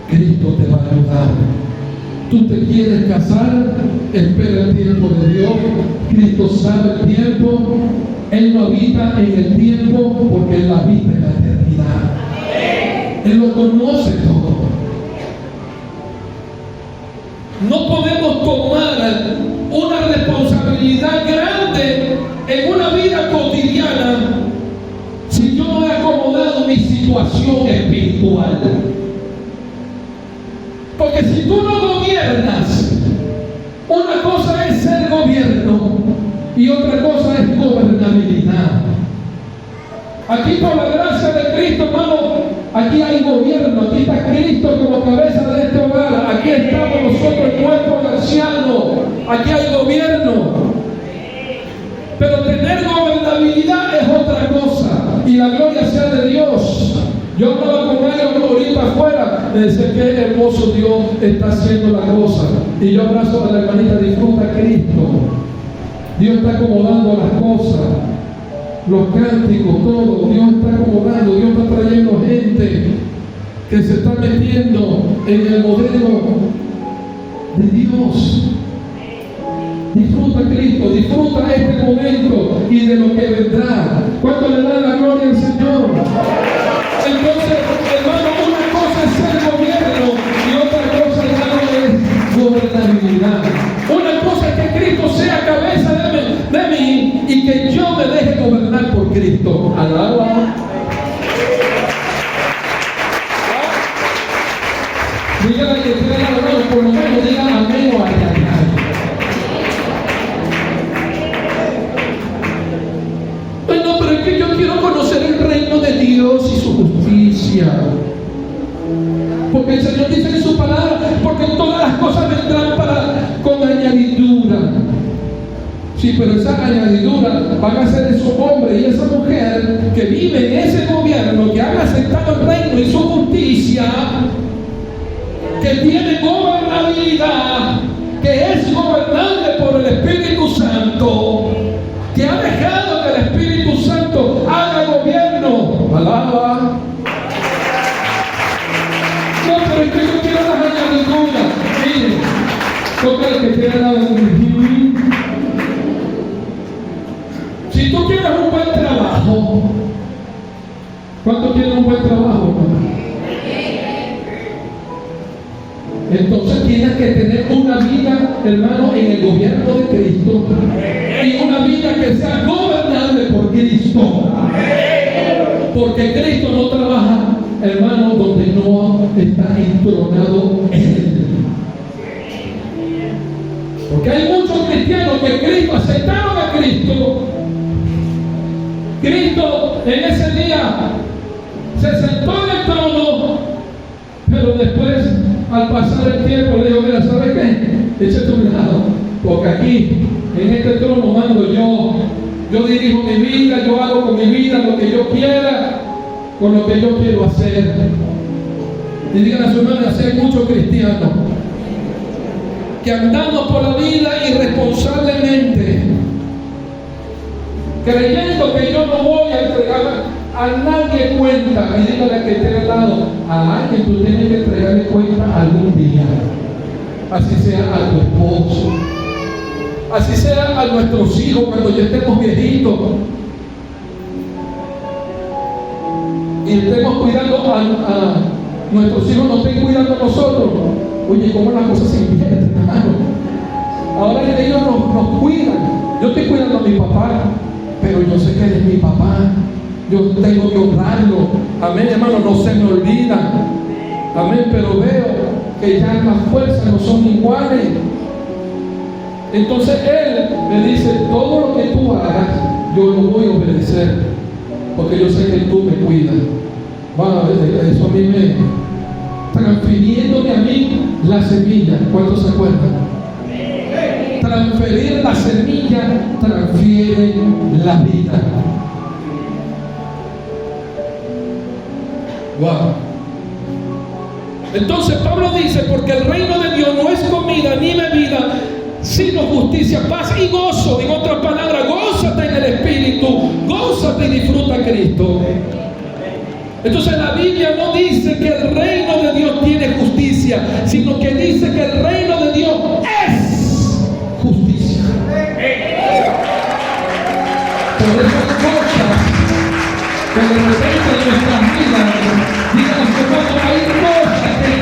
Cristo te va a ayudar. Tú te quieres casar, espera el tiempo de Dios. Cristo sabe el tiempo. Él no habita en el tiempo porque Él habita en la eternidad. Él lo conoce todo. No podemos tomar una responsabilidad grande en una vida cotidiana si yo no he acomodado mi situación espiritual. Porque si tú no gobiernas, una cosa es ser gobierno y otra cosa es gobernabilidad. Aquí por la gracia de Cristo, hermano, aquí hay gobierno, aquí está Cristo como cabeza de este hogar, aquí estamos nosotros el cuerpo de ancianos, aquí hay gobierno. Pero tener gobernabilidad es otra cosa, y la gloria sea de Dios. Yo hablaba con ellos ahorita afuera, me decía qué hermoso Dios está haciendo la cosa. Y yo abrazo a la hermanita, disfruta a Cristo. Dios está acomodando las cosas, los cánticos, todo. Dios está acomodando, Dios está trayendo gente que se está metiendo en el modelo de Dios. Disfruta a Cristo, disfruta este momento y de lo que vendrá. ¿Cuánto le da la gloria al Señor? Entonces, hermano, una cosa es ser gobierno y otra cosa, hermano, es gobernabilidad. Una cosa es que Cristo sea cabeza de mí y que yo me deje gobernar por Cristo. Alaba. Dígale que tiene la mano, por lo menos diga amén o ay. Bueno, pero es que yo quiero conocer el reino de Dios y su justicia. Porque el Señor dice en su palabra, porque todas las cosas vendrán con añadidura. Sí, pero esa añadidura van a ser esos hombres y esa mujer que viven en ese gobierno, que han aceptado el reino y su justicia, que tiene gobernabilidad, que es gobernable por el Espíritu Santo, que ha dejado que el Espíritu Santo haga gobierno. Alaba. No, pero es que yo quiero las añadiduras. Mire, toca el que tiene la si tú quieres un buen trabajo, ¿cuánto quieren un buen trabajo? Entonces tienes que tener una vida, hermano, en el gobierno de Cristo y una vida que sea gobernable por Cristo. Porque Cristo no trabaja, hermano, donde no está entronado Él. Porque hay muchos cristianos que Cristo aceptaron a Cristo. Cristo en ese día se sentó en el después, al pasar el tiempo, le digo, mira, ¿sabes qué? Échate a un lado, porque aquí, en este trono mando yo. Yo dirijo mi vida, yo hago con mi vida lo que yo quiera, con lo que yo quiero hacer. Y digan a su hermano, así hay muchos cristianos que andamos por la vida irresponsablemente, creyendo que yo no voy a entregar a nadie cuenta. Y dígale a que esté al lado, a alguien tú tienes que entregarle cuenta algún día, así sea a tu esposo, así sea a nuestros hijos cuando ya estemos viejitos y estemos cuidando a nuestros hijos, nos estén cuidando a nosotros. Oye, ¿cómo las cosas se invierten, hermano? Ahora ellos nos cuidan. Yo estoy cuidando a mi papá, pero yo sé que él es mi papá. Yo tengo que honrarlo. Amén, hermano, no se me olvida. Amén, pero veo que ya las fuerzas no son iguales. Entonces él me dice, todo lo que tú hagas, yo lo voy a obedecer, porque yo sé que tú me cuidas. Bueno, eso a mí me... transfiriéndome a mí la semilla. ¿Cuántos se acuerdan? Transferir la semilla transfiere la vida. Wow. Entonces Pablo dice, porque el reino de Dios no es comida ni bebida, sino justicia, paz y gozo. En otras palabras, gózate en el Espíritu, gózate y disfruta a Cristo. Entonces la Biblia no dice que el reino de Dios tiene justicia, sino que dice que el reino de Dios es justicia. Por esas cosas que de repente en nuestras vidas, díganos que cuando hay cosas que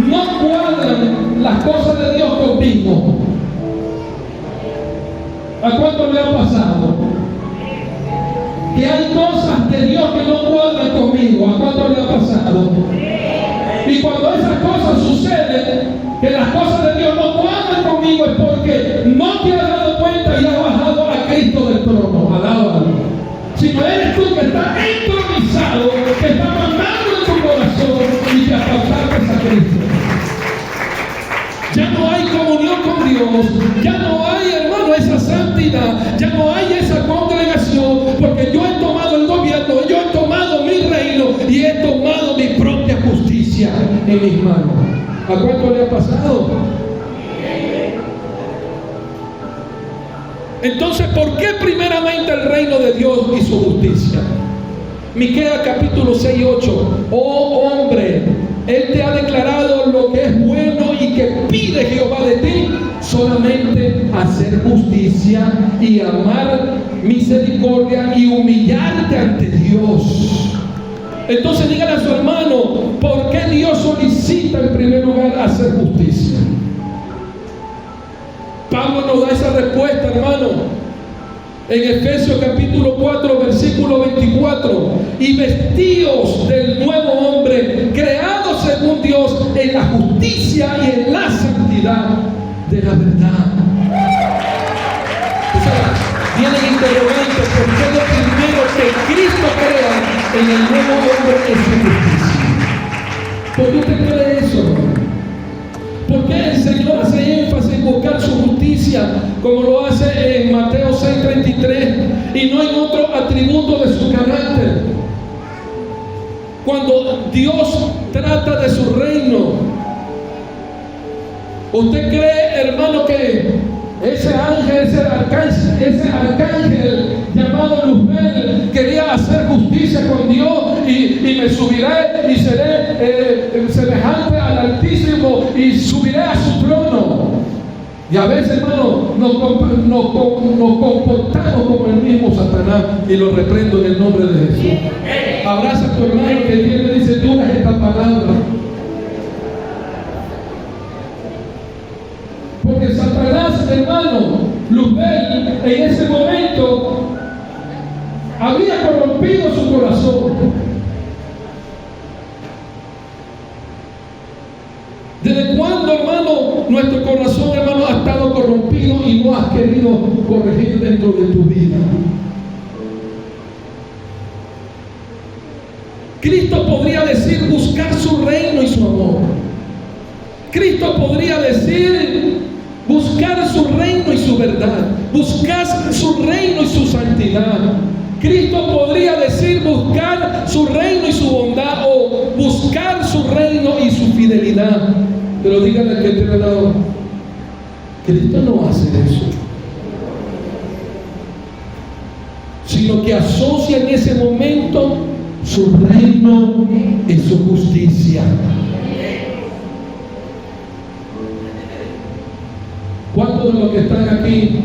no cuadran las cosas de Dios contigo. ¿A cuánto le ha pasado? Que hay cosas de Dios que no cuadran conmigo. ¿A cuánto le ha pasado? Y cuando esas cosas suceden, que las cosas de Dios no cuadran conmigo, es porque no te has dado cuenta y has bajado a Cristo del trono. Alábalo. Si no eres tú que estás entronizado, que está mandando en tu corazón y te apartaste a Cristo. Ya no hay comunión con Dios, ya no hay, hermano, esa santidad, ya no hay esa congregación, porque yo he tomado el gobierno, yo he tomado mi reino y he tomado mi propia justicia en mis manos. ¿A cuánto le ha pasado? Entonces, ¿por qué primeramente el reino de Dios y su justicia? Miqueas capítulo 6:8. Oh hombre, Él te ha declarado lo que es bueno y que pide Jehová de ti, solamente hacer justicia y amar misericordia y humillarte ante Dios. Entonces dígale a su hermano, ¿por qué Dios solicita en primer lugar hacer justicia? Pablo nos da esa respuesta, hermano. En Efesios capítulo 4, versículo 24, y vestíos del nuevo hombre, creado según Dios en la justicia y en la santidad de la verdad. O sea, vienen interrogantes, ¿por qué lo primero que Cristo crea en el nuevo hombre es su justicia? ¿Por qué usted cree eso? ¿Por qué el Señor hace énfasis en buscar su justicia, como lo hace en Mateo 6:33, y no en otro atributo de su carácter? Cuando Dios trata de su reino, ¿usted cree, hermano, que ese ángel, ese arcángel llamado Luzbel quería hacer justicia con Dios y me subiré y seré semejante al Altísimo y subiré a su trono? Y a veces, hermano, nos comportamos como el mismo Satanás, y lo reprendo en el nombre de Jesús. Abraza a tu hermano que tiene, dice, tú eres esta palabra. Porque Satanás, hermano, Luzbel, en ese momento había corrompido su corazón. ¿Desde cuándo, hermano, nuestro corazón, hermano, ha estado corrompido y no has querido corregir dentro de tu vida? Cristo podría decir buscar su reino y su amor. Cristo podría decir buscar su reino y su verdad, buscar su reino y su santidad. Cristo podría decir buscar su reino y su bondad, o buscar su reino y su fidelidad. Pero díganle al que tiene al lado, Cristo no hace eso, sino que asocia en ese momento su reino y su justicia. ¿Cuántos de los que están aquí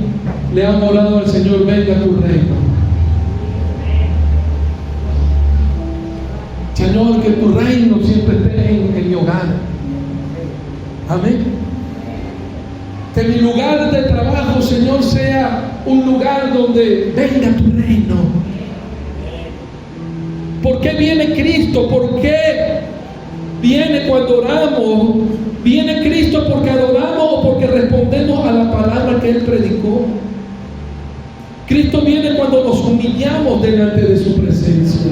le han orado al Señor, venga a tu reino? Señor, que tu reino siempre esté en mi hogar. Amén. Que mi lugar de trabajo, Señor, sea un lugar donde venga tu reino. ¿Por qué viene Cristo? ¿Por qué viene cuando oramos? ¿Viene Cristo porque adoramos o porque respondemos a la palabra que Él predicó? Cristo viene cuando nos humillamos delante de su presencia.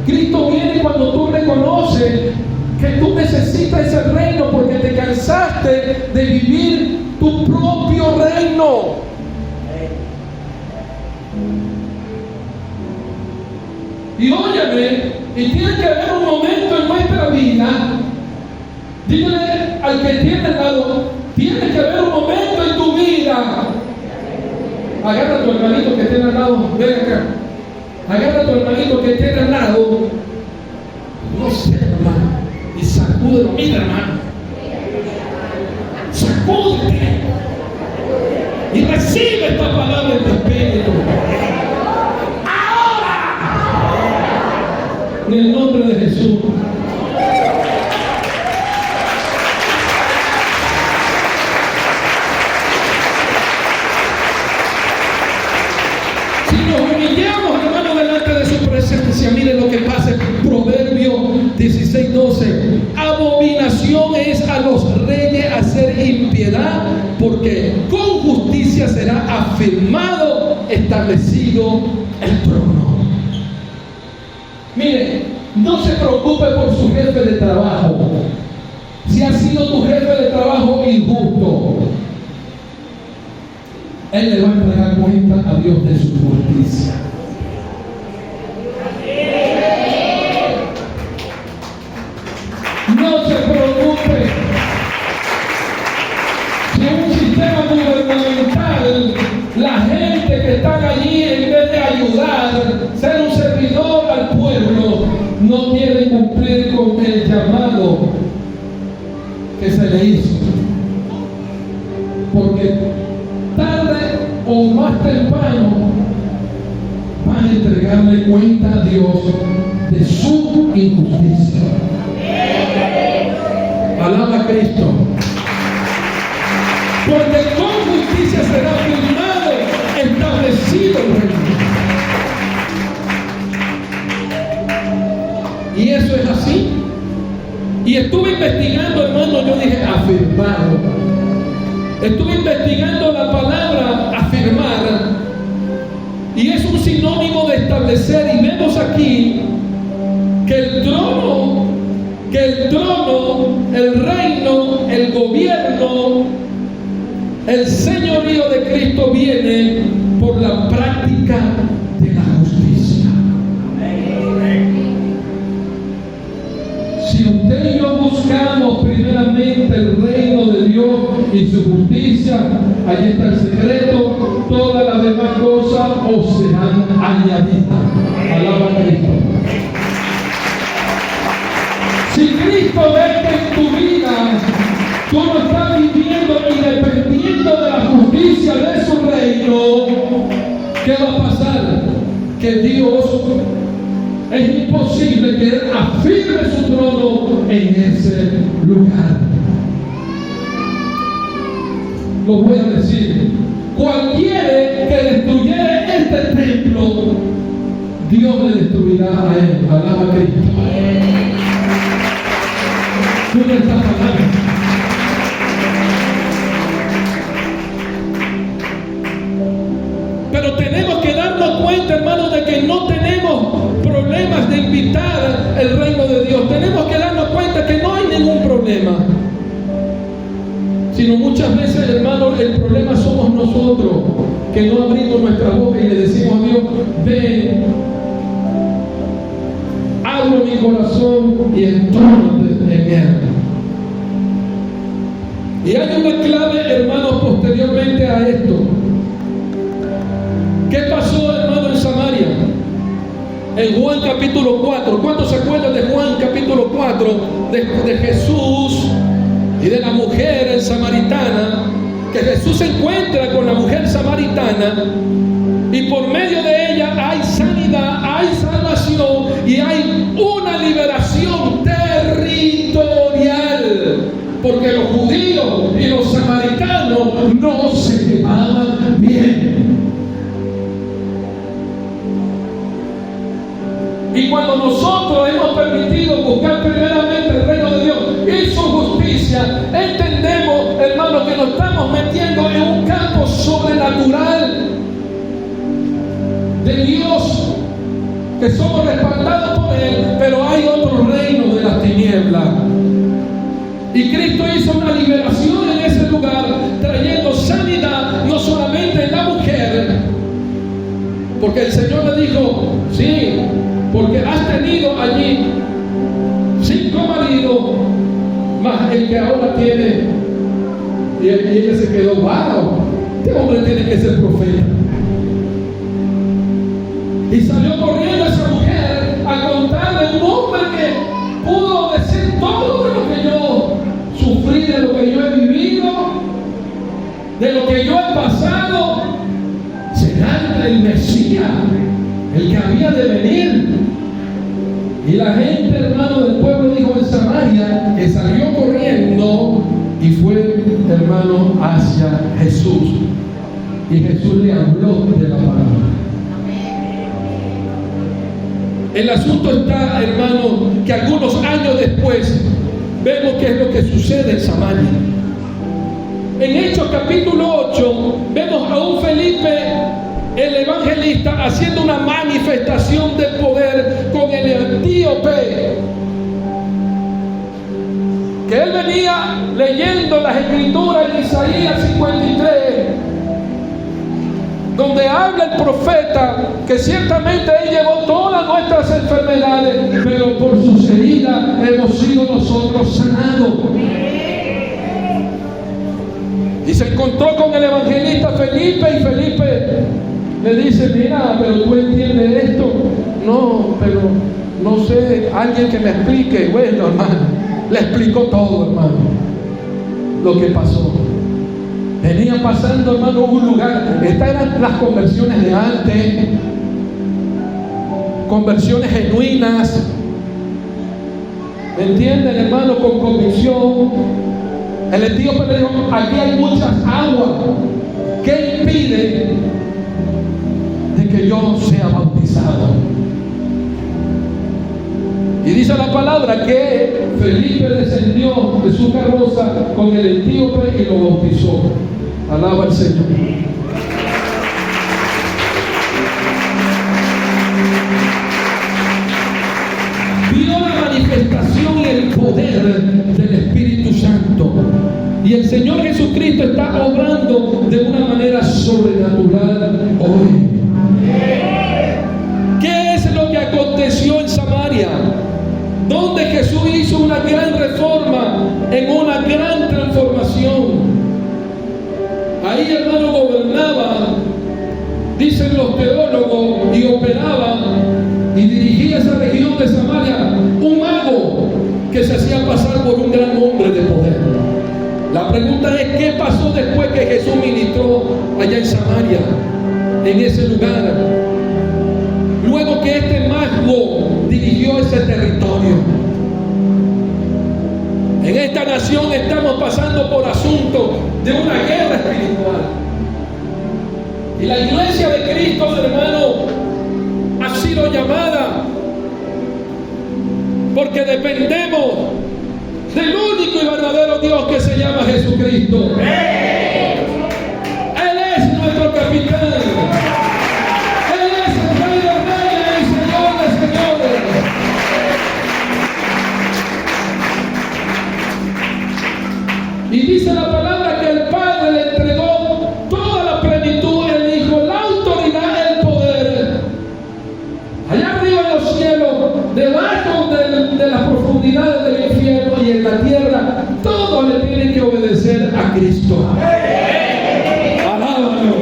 Cristo viene cuando tú reconoces que tú necesitas ese reino porque te cansaste de vivir tu propio reino. Y óyeme, y tiene que haber un momento en nuestra vida, dígale al que tiene al lado, tiene que haber un momento en tu vida. Agarra a tu hermanito que tiene al lado, ven acá. Agarra a tu hermanito que tiene al lado, no sé, hermano, y sacúdelo. Mira, hermano, sacúdete y recibe esta palabra en tu espíritu. En el nombre de Jesús. Si nos humillamos, hermano, delante de su presencia, mire lo que pasa en Proverbio 16:12. Abominación es a los reyes hacer impiedad, porque con justicia será afirmado, establecido el trono. Mire, no se preocupe por su jefe de trabajo. Si ha sido tu jefe de trabajo injusto, Él le va a entregar cuenta a Dios de su justicia. No se preocupe si un sistema gubernamental, la gente que está allí, en vez de ayudar, ser un servidor al pueblo, no quiere cumplir con el llamado que se le hizo. Porque tarde o más temprano van a entregarle cuenta a Dios de su injusticia. Alaba a Cristo. Porque con justicia será firmado, establecido el reino. Y eso es así. Y estuve investigando, hermano, yo dije afirmado. Estuve investigando la palabra afirmar. Y es un sinónimo de establecer. Y vemos aquí que el trono, el reino, el gobierno, el señorío de Cristo viene por la práctica de la justicia. Si usted y yo buscamos primeramente el reino de Dios y su justicia, ahí está el secreto. Todas las demás cosas os serán añadidas. Alaba a Cristo. Si Cristo ve que en tu vida tú no estás viviendo y dependiendo de la justicia de su reino, ¿qué va a pasar? Que Dios, es imposible que Él afirme su trono en ese lugar. Lo voy a decir. Cualquiera que destruyera este templo, Dios le destruirá a él. Alaba a Cristo. Tú no estás hablando. Pero tenemos que darnos cuenta, hermanos, de que no tenemos problemas de invitar el reino de Dios, tenemos que darnos cuenta que no hay ningún problema. Sino muchas veces, hermanos, el problema somos nosotros, que no abrimos nuestra boca y le decimos a Dios: ven, abro mi corazón y entórnate en él. Y hay una clave, hermanos, posteriormente a esto. ¿Qué pasó, hermano, en Samaria? En Juan capítulo 4. ¿Cuántos se acuerdan de Juan capítulo 4? De Jesús y de la mujer samaritana, que Jesús se encuentra con la mujer samaritana y por medio de ella hay sanidad, hay salvación y hay una liberación territorial, porque los judíos y los samaritanos no se llevaban bien. Y cuando nosotros hemos permitido buscar primeramente el reino de Dios y su justicia, entendemos, hermanos, que nos estamos metiendo en un campo sobrenatural de Dios, que somos respaldados por Él, pero hay otro reino de las tinieblas. Y Cristo hizo una liberación en ese lugar, trayendo sanidad no solamente en la mujer, porque el Señor le dijo: sí, porque has tenido allí 5 maridos, más el que ahora tiene. Y ella se quedó: wow, este hombre tiene que ser profeta. Y salió corriendo esa mujer a contarle a un hombre que pudo decir todo de lo que yo sufrí, de lo que yo he vivido, de lo que yo he pasado. Será el Mesías, el que había de venir. Y la gente, hermano, del pueblo dijo en Samaria, que salió corriendo y fue, hermano, hacia Jesús. Y Jesús le habló de la palabra. El asunto está, hermano, que algunos años después vemos qué es lo que sucede en Samaria. En Hechos capítulo 8 vemos a un Felipe, el evangelista, haciendo una manifestación de poder con el etíope, que él venía leyendo las escrituras en Isaías 53, donde habla el profeta que ciertamente Él llevó todas nuestras enfermedades, pero por sus heridas hemos sido nosotros sanados. Y se encontró con el evangelista Felipe, y Felipe le dice: mira, pero tú entiendes esto. No, pero no sé, alguien que me explique. Bueno, hermano, le explicó todo, hermano, lo que pasó. Venía pasando, hermano, un lugar. Estas eran las conversiones de antes, conversiones genuinas, ¿me entienden, hermano? Con convicción. El etíope le dijo: aquí hay muchas aguas. ¿Qué impide de que yo sea bautizado? Y dice la palabra que Felipe descendió de su carroza con el etíope y lo bautizó. Alaba al Señor. Vio la manifestación y el poder del Espíritu Santo. Y el Señor Jesucristo está obrando de una manera sobrenatural hoy. ¿Qué es lo que aconteció en Samaria? Donde Jesús hizo una gran reforma, en una gran transformación. Ahí, hermano, gobernaba, dicen los teólogos, y operaba y dirigía esa región de Samaria un mago que se hacía pasar por un gran hombre de poder. La pregunta es: ¿qué pasó después que Jesús ministró allá en Samaria, en ese lugar? Luego que este mago dirigió ese territorio. En esta nación estamos pasando por asuntos de una guerra espiritual. Y la iglesia de Cristo, hermano, ha sido llamada porque dependemos del único y verdadero Dios que se llama Jesucristo. Él es nuestro capitán. Él es el Rey de Reyes y Señor de Señores. de las profundidades del infierno y en la tierra, todos le tienen que obedecer a Cristo. Alábalo.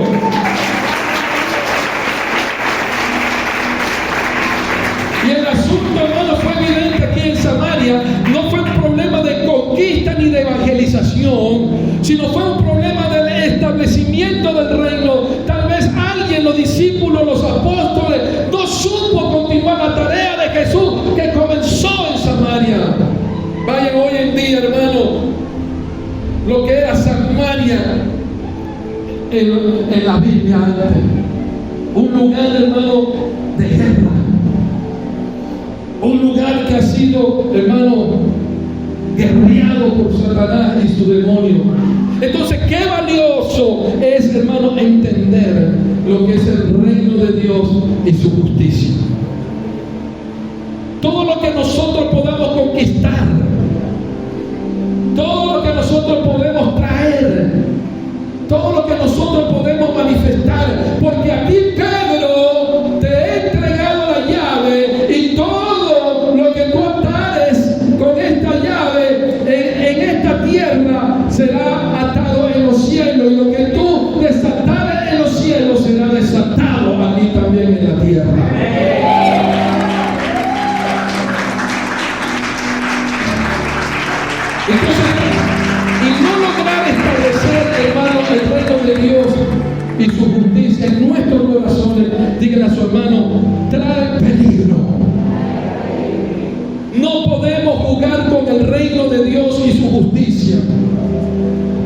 Y el asunto, hermano, fue evidente aquí en Samaria. No fue un problema de conquista ni de evangelización, sino fue un problema del establecimiento del reino. Tal vez alguien, los discípulos, los apóstoles, no supo continuar la tarea de Jesús que comenzó en Samaria. Vayan hoy en día, hermano, lo que era Samaria en la Biblia antes. Un lugar, hermano, de guerra. Un lugar que ha sido, hermano, guerreado por Satanás y su demonio. Entonces, qué valioso es, hermano, entender lo que es el reino de Dios y su justicia. Todo lo que nosotros podamos conquistar, todo lo que nosotros podemos traer, todo lo que nosotros podemos manifestar, porque aquí Pedro te he entregado la llave y todo lo que tú atares con esta llave en esta tierra será atado en los cielos, y lo que tú desatares en los cielos será desatado aquí también en la tierra. Entonces, y no lograr establecer, hermano, el reino de Dios y su justicia en nuestros corazones, dígale a su hermano, trae peligro. No podemos jugar con el reino de Dios y su justicia,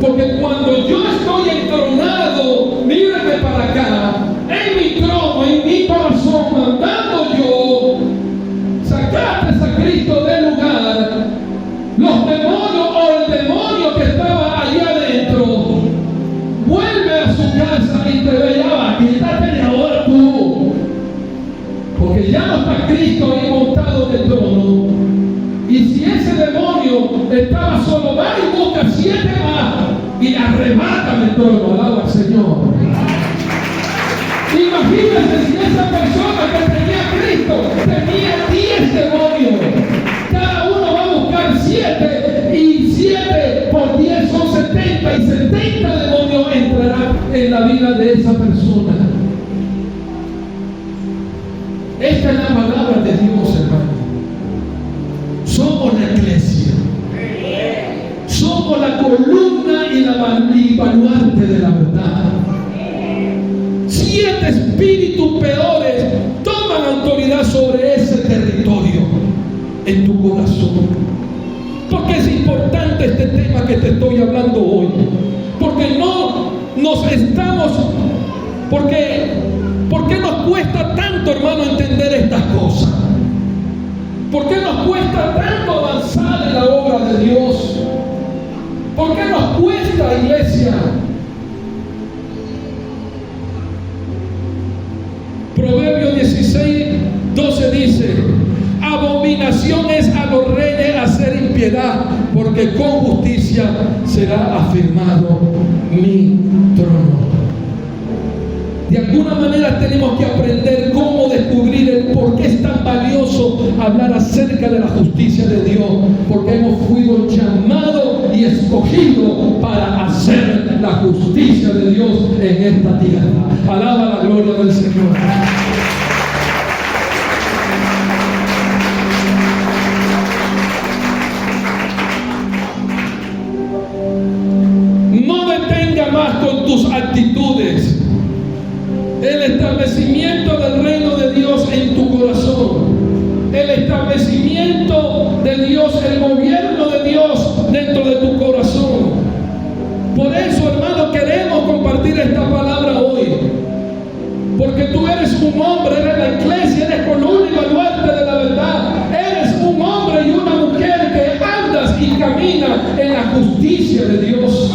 porque cuando yo estoy entronado, mírame para acá, en mi trono, en mi corazón, mandando yo, sacaste a Cristo del lugar, los demonios o el demonio que estaba allá adentro vuelve a su casa y te ve, ya va, quítate de ahora tú, porque ya no está Cristo ahí montado en el trono. Y si ese demonio estaba solo, va y busca 7 más y arrebátame el trono. Alaba al Señor. Imagínense si esa persona que tenía a Cristo tenía 10 demonios. Cada uno va a buscar 7 y 7 por 10 son 70, y 70 demonios entrarán en la vida de esa persona. Esta es la palabra de Dios, hermano. Somos la iglesia. Somos la columna y baluarte de la verdad. 7 espíritus peores toman autoridad sobre ese territorio en tu corazón. Porque es importante este tema que te estoy hablando hoy. Porque no nos estamos... ¿Por qué nos cuesta tanto, hermano, entender estas cosas? ¿Por qué nos cuesta tanto avanzar en la obra de Dios? ¿Por qué nos cuesta, iglesia? Proverbios 16:12 dice: abominación es a los reyes hacer impiedad, porque con justicia será afirmado mi trono. De alguna manera tenemos que aprender cómo descubrir el por qué es tan valioso hablar acerca de la justicia de Dios, porque hemos sido llamados y escogidos para hacer la justicia de Dios en esta tierra. Alaba la gloria del Señor. No detenga más con tus actitudes el establecimiento del reino de Dios en tu corazón, el establecimiento de Dios, el gobierno de Dios dentro de tu corazón. Por eso, hermano, queremos compartir esta palabra hoy, porque tú eres un hombre, eres la iglesia, eres columna y baluarte de la verdad, eres un hombre y una mujer que andas y camina en la justicia de Dios.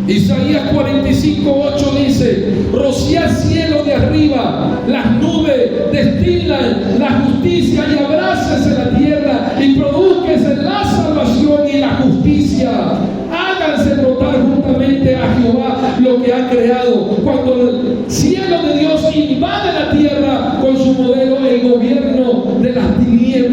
Isaías 45:8 dice: rocía cielo de arriba, las nubes destilan la justicia, y abrácese la tierra y produzcase la salvación y la justicia. Háganse notar juntamente a Jehová lo que ha creado. Cuando el cielo de Dios invade la tierra con su modelo, el gobierno de las tinieblas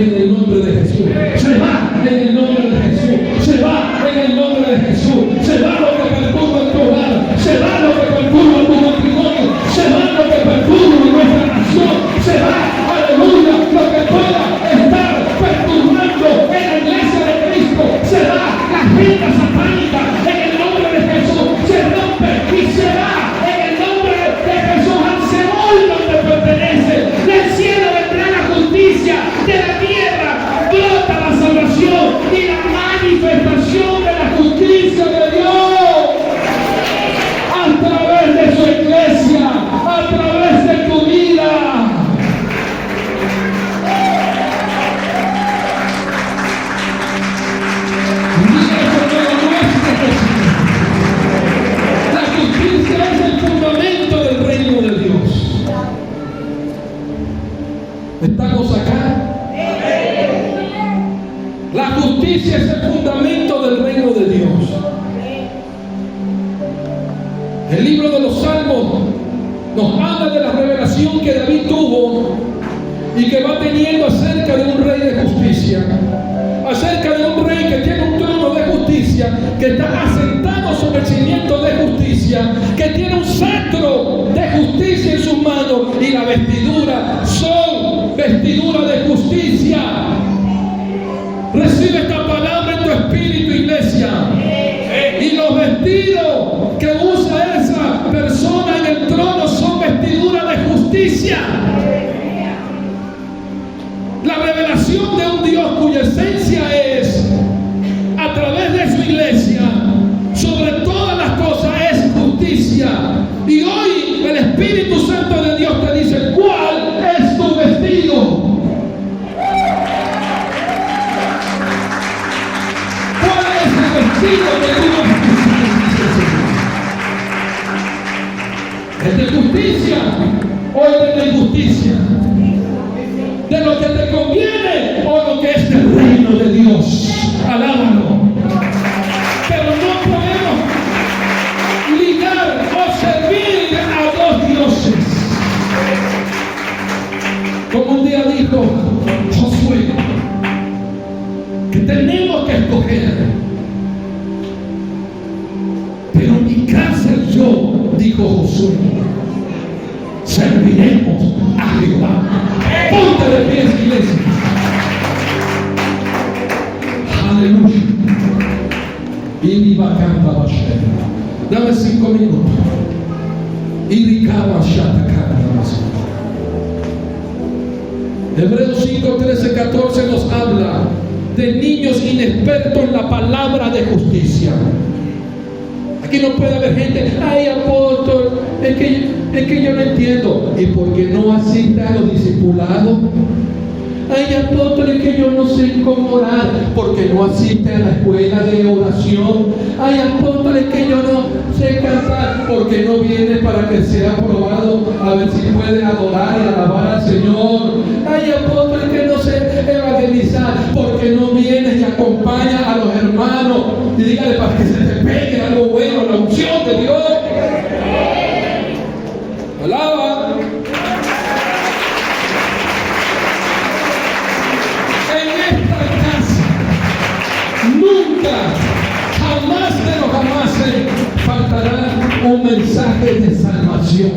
en el nombre de Jesús. Se va en el nombre de Jesús. Se va en el nombre de Jesús. Se va lo que perturba en tu hogar. Se va lo que perturba en tu matrimonio. Se va lo que perturba en nuestra nación. Se va, aleluya, lo que pueda estar perturbando en la iglesia de Cristo. Se va la agenda satánica en el nombre de Jesús. Se rompe y se va en el nombre de Jesús al Seol donde pertenece. Del cielo vendrá la justicia, de la tierra brota la salvación y la manifestación de la justicia de Dios a través de su iglesia, a través de tu vida. La justicia es el fundamento del reino de Dios. ¿Estamos acá? La justicia es el fundamento del reino de Dios. El libro de los Salmos nos habla de la revelación que David tuvo y que va teniendo acerca de un rey de justicia, acerca de un rey que tiene un trono de justicia, que está asentado sobre el cimiento de justicia, que tiene un cetro de justicia en sus manos y la vestidura son vestidura de justicia. Recibe esta palabra en tu espíritu, iglesia. Y los vestidos que usa esa persona en el trono son vestiduras de justicia. La revelación de un Dios cuya esencia es, a través de su iglesia, sobre todas las cosas es justicia. Y hoy el Espíritu Santo de Dios te dice, ¿cuál es tu vestido? Vestido que tú ¿es de justicia o es de injusticia? ¿De lo que te conviene o lo que es del reino de Dios? Alábalo. Pero no podemos ligar o servir a dos dioses. Como un día dijo Josué, que tenemos que escoger. Pero mi casa y yo, dijo Josué, serviremos a Jehová. Ponte de pie, iglesia. Aleluya. Y mi bacanta va a ser. Dame 5 minutos. Y ricaba shata cantas. Hebreos 5, 13, 14 nos habla de niños inexpertos en la palabra de justicia. Aquí no puede haber gente, ay apóstol, es que yo no entiendo. ¿Y por qué no asiste a los discipulados? Ay apóstol, es que yo no sé cómo orar, porque no asiste a la escuela de oración. Ay apóstol, es que yo no sé cantar, porque no viene para que sea aprobado, a ver si puede adorar y alabar al Señor. Ay apóstol, es que no sé evangelizar, porque no vienes y acompañas a los hermanos y dígale para que se te pegue algo bueno, la unción de Dios. Alaba. En esta casa nunca, jamás de los jamases faltará un mensaje de salvación,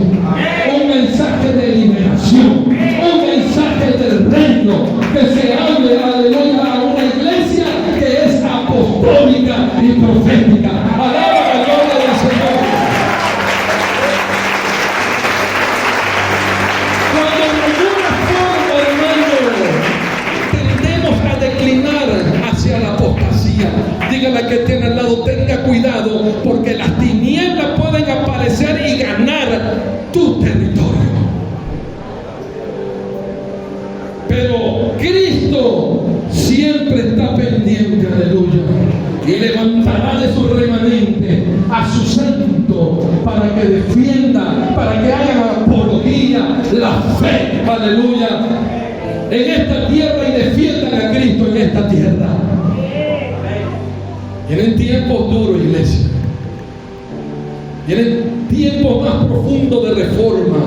un mensaje de liberación, un mensaje del reino, que se hable, aleluya, a una iglesia que es apostólica y profética. Alaba la gloria del Señor. Cuando de alguna forma, hermano, tendemos a declinar hacia la apostasía, dígale a que tiene al lado, tenga cuidado, porque las tinieblas pueden aparecer y ganar tu territorio. Pero Cristo siempre está pendiente, aleluya, y levantará de su remanente a su santo para que defienda, para que haga apología, la fe, aleluya, en esta tierra y defiendan a Cristo en esta tierra. Vienen tiempos duros, iglesia. Vienen tiempos más profundos de reforma,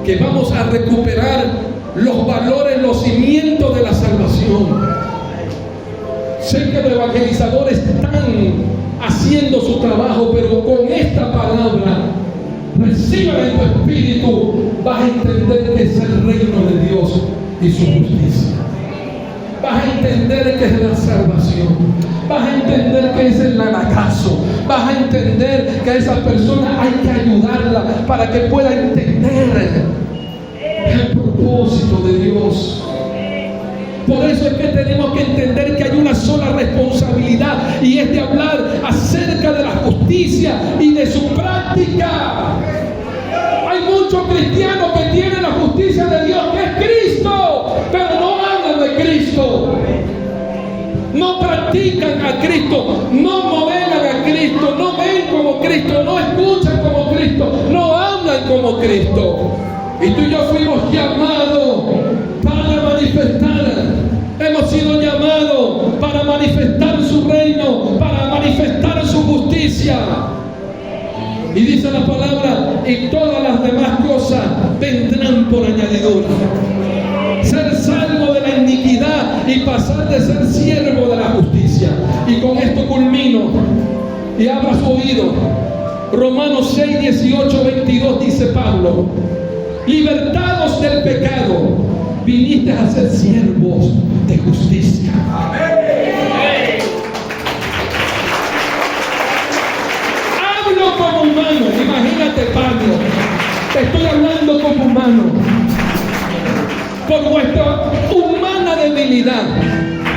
que vamos a recuperar los valores, los cimientos de la salvación. evangelizadores están haciendo su trabajo, pero con esta palabra, reciban en tu espíritu, vas a entender que es el reino de Dios y su justicia. Vas a entender que es la salvación. Vas a entender que es el lagazo. Vas a entender que a esa persona hay que ayudarla para que pueda entender el propósito de Dios. Por eso es que tenemos que entender que hay una sola responsabilidad, y es de hablar acerca de la justicia y de su práctica. Hay muchos cristianos que tienen la justicia de Dios, que es Cristo, pero no hablan de Cristo. No practican a Cristo, no modelan a Cristo, no ven como Cristo, no escuchan como Cristo, no hablan como Cristo. Y tú y yo fuimos llamados para manifestar. Hemos sido llamados para manifestar su reino, para manifestar su justicia. Y dice la palabra, y todas las demás cosas vendrán por añadidura. Ser salvo de la iniquidad y pasar de ser siervo de la justicia. Y con esto culmino. Y abra su oído. Romanos 6, 18, 22 dice Pablo: libertados del pecado, viniste a ser siervos de justicia. Hablo como humano. Imagínate, Pablo, te estoy hablando como humano, por vuestra humana debilidad.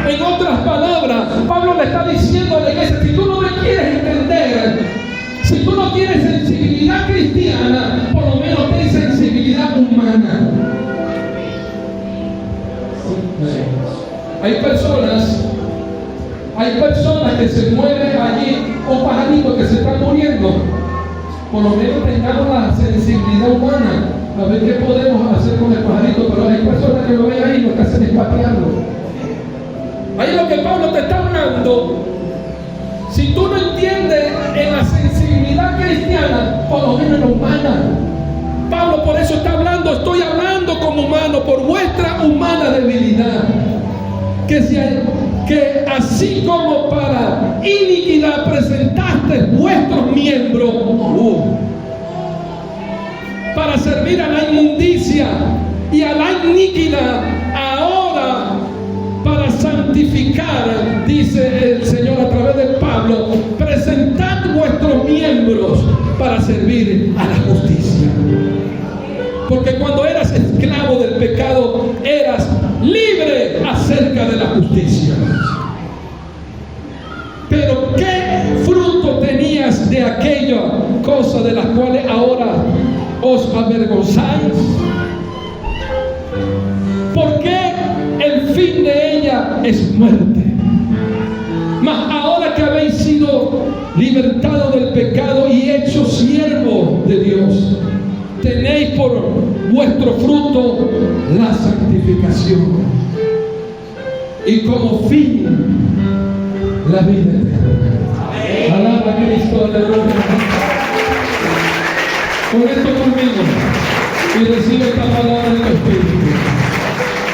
En otras palabras, Pablo le está diciendo a la iglesia: si tú no me quieres entender, si tú no tienes sensibilidad cristiana, por lo menos ten sensibilidad humana. Hay personas que se mueven allí, un pajarito que se está muriendo. Por lo menos tengamos la sensibilidad humana a ver qué podemos hacer con el pajarito. Pero hay personas que lo ven ahí y lo que hacen es patearlo. Ahí lo que Pablo te está hablando, si tú no entiendes en la sensibilidad cristiana, por lo menos en la humana. Pablo por eso está hablando, estoy hablando como humano, por vuestra humana debilidad. Que así como para iniquidad presentaste vuestros miembros para servir a la inmundicia y a la iniquidad, ahora para santificar, dice el Señor a través de Pablo, presentad vuestros miembros para servir a la justicia. Porque cuando eras esclavo del pecado, eras libre acerca de la justicia. Pero ¿qué fruto tenías de aquella cosa de las cuales ahora os avergonzáis? Porque el fin de ella es muerte. Mas ahora que habéis sido libertados del pecado y hechos siervos de Dios, tenéis por vuestro fruto la santificación y como fin la vida eterna. Alaba a Cristo, aleluya. Con esto conmigo y recibe esta palabra en tu espíritu.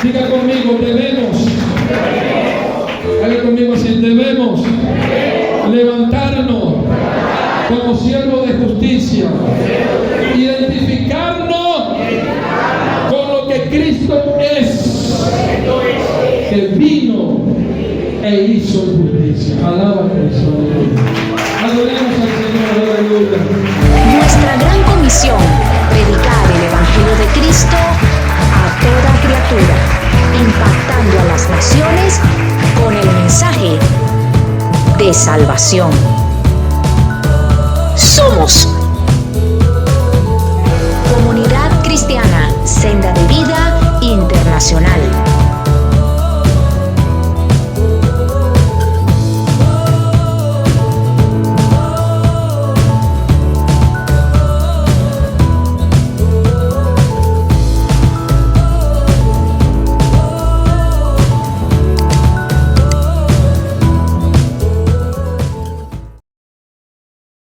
Diga conmigo: debemos. Haga conmigo así: debemos levantarnos como siervos de justicia, identificarnos con lo que Cristo es, que vino e hizo justicia. Alaba a Cristo. Adoremos al Señor. Aleluya. Nuestra gran comisión: predicar el Evangelio de Cristo a toda criatura, impactando a las naciones con el mensaje de salvación. Somos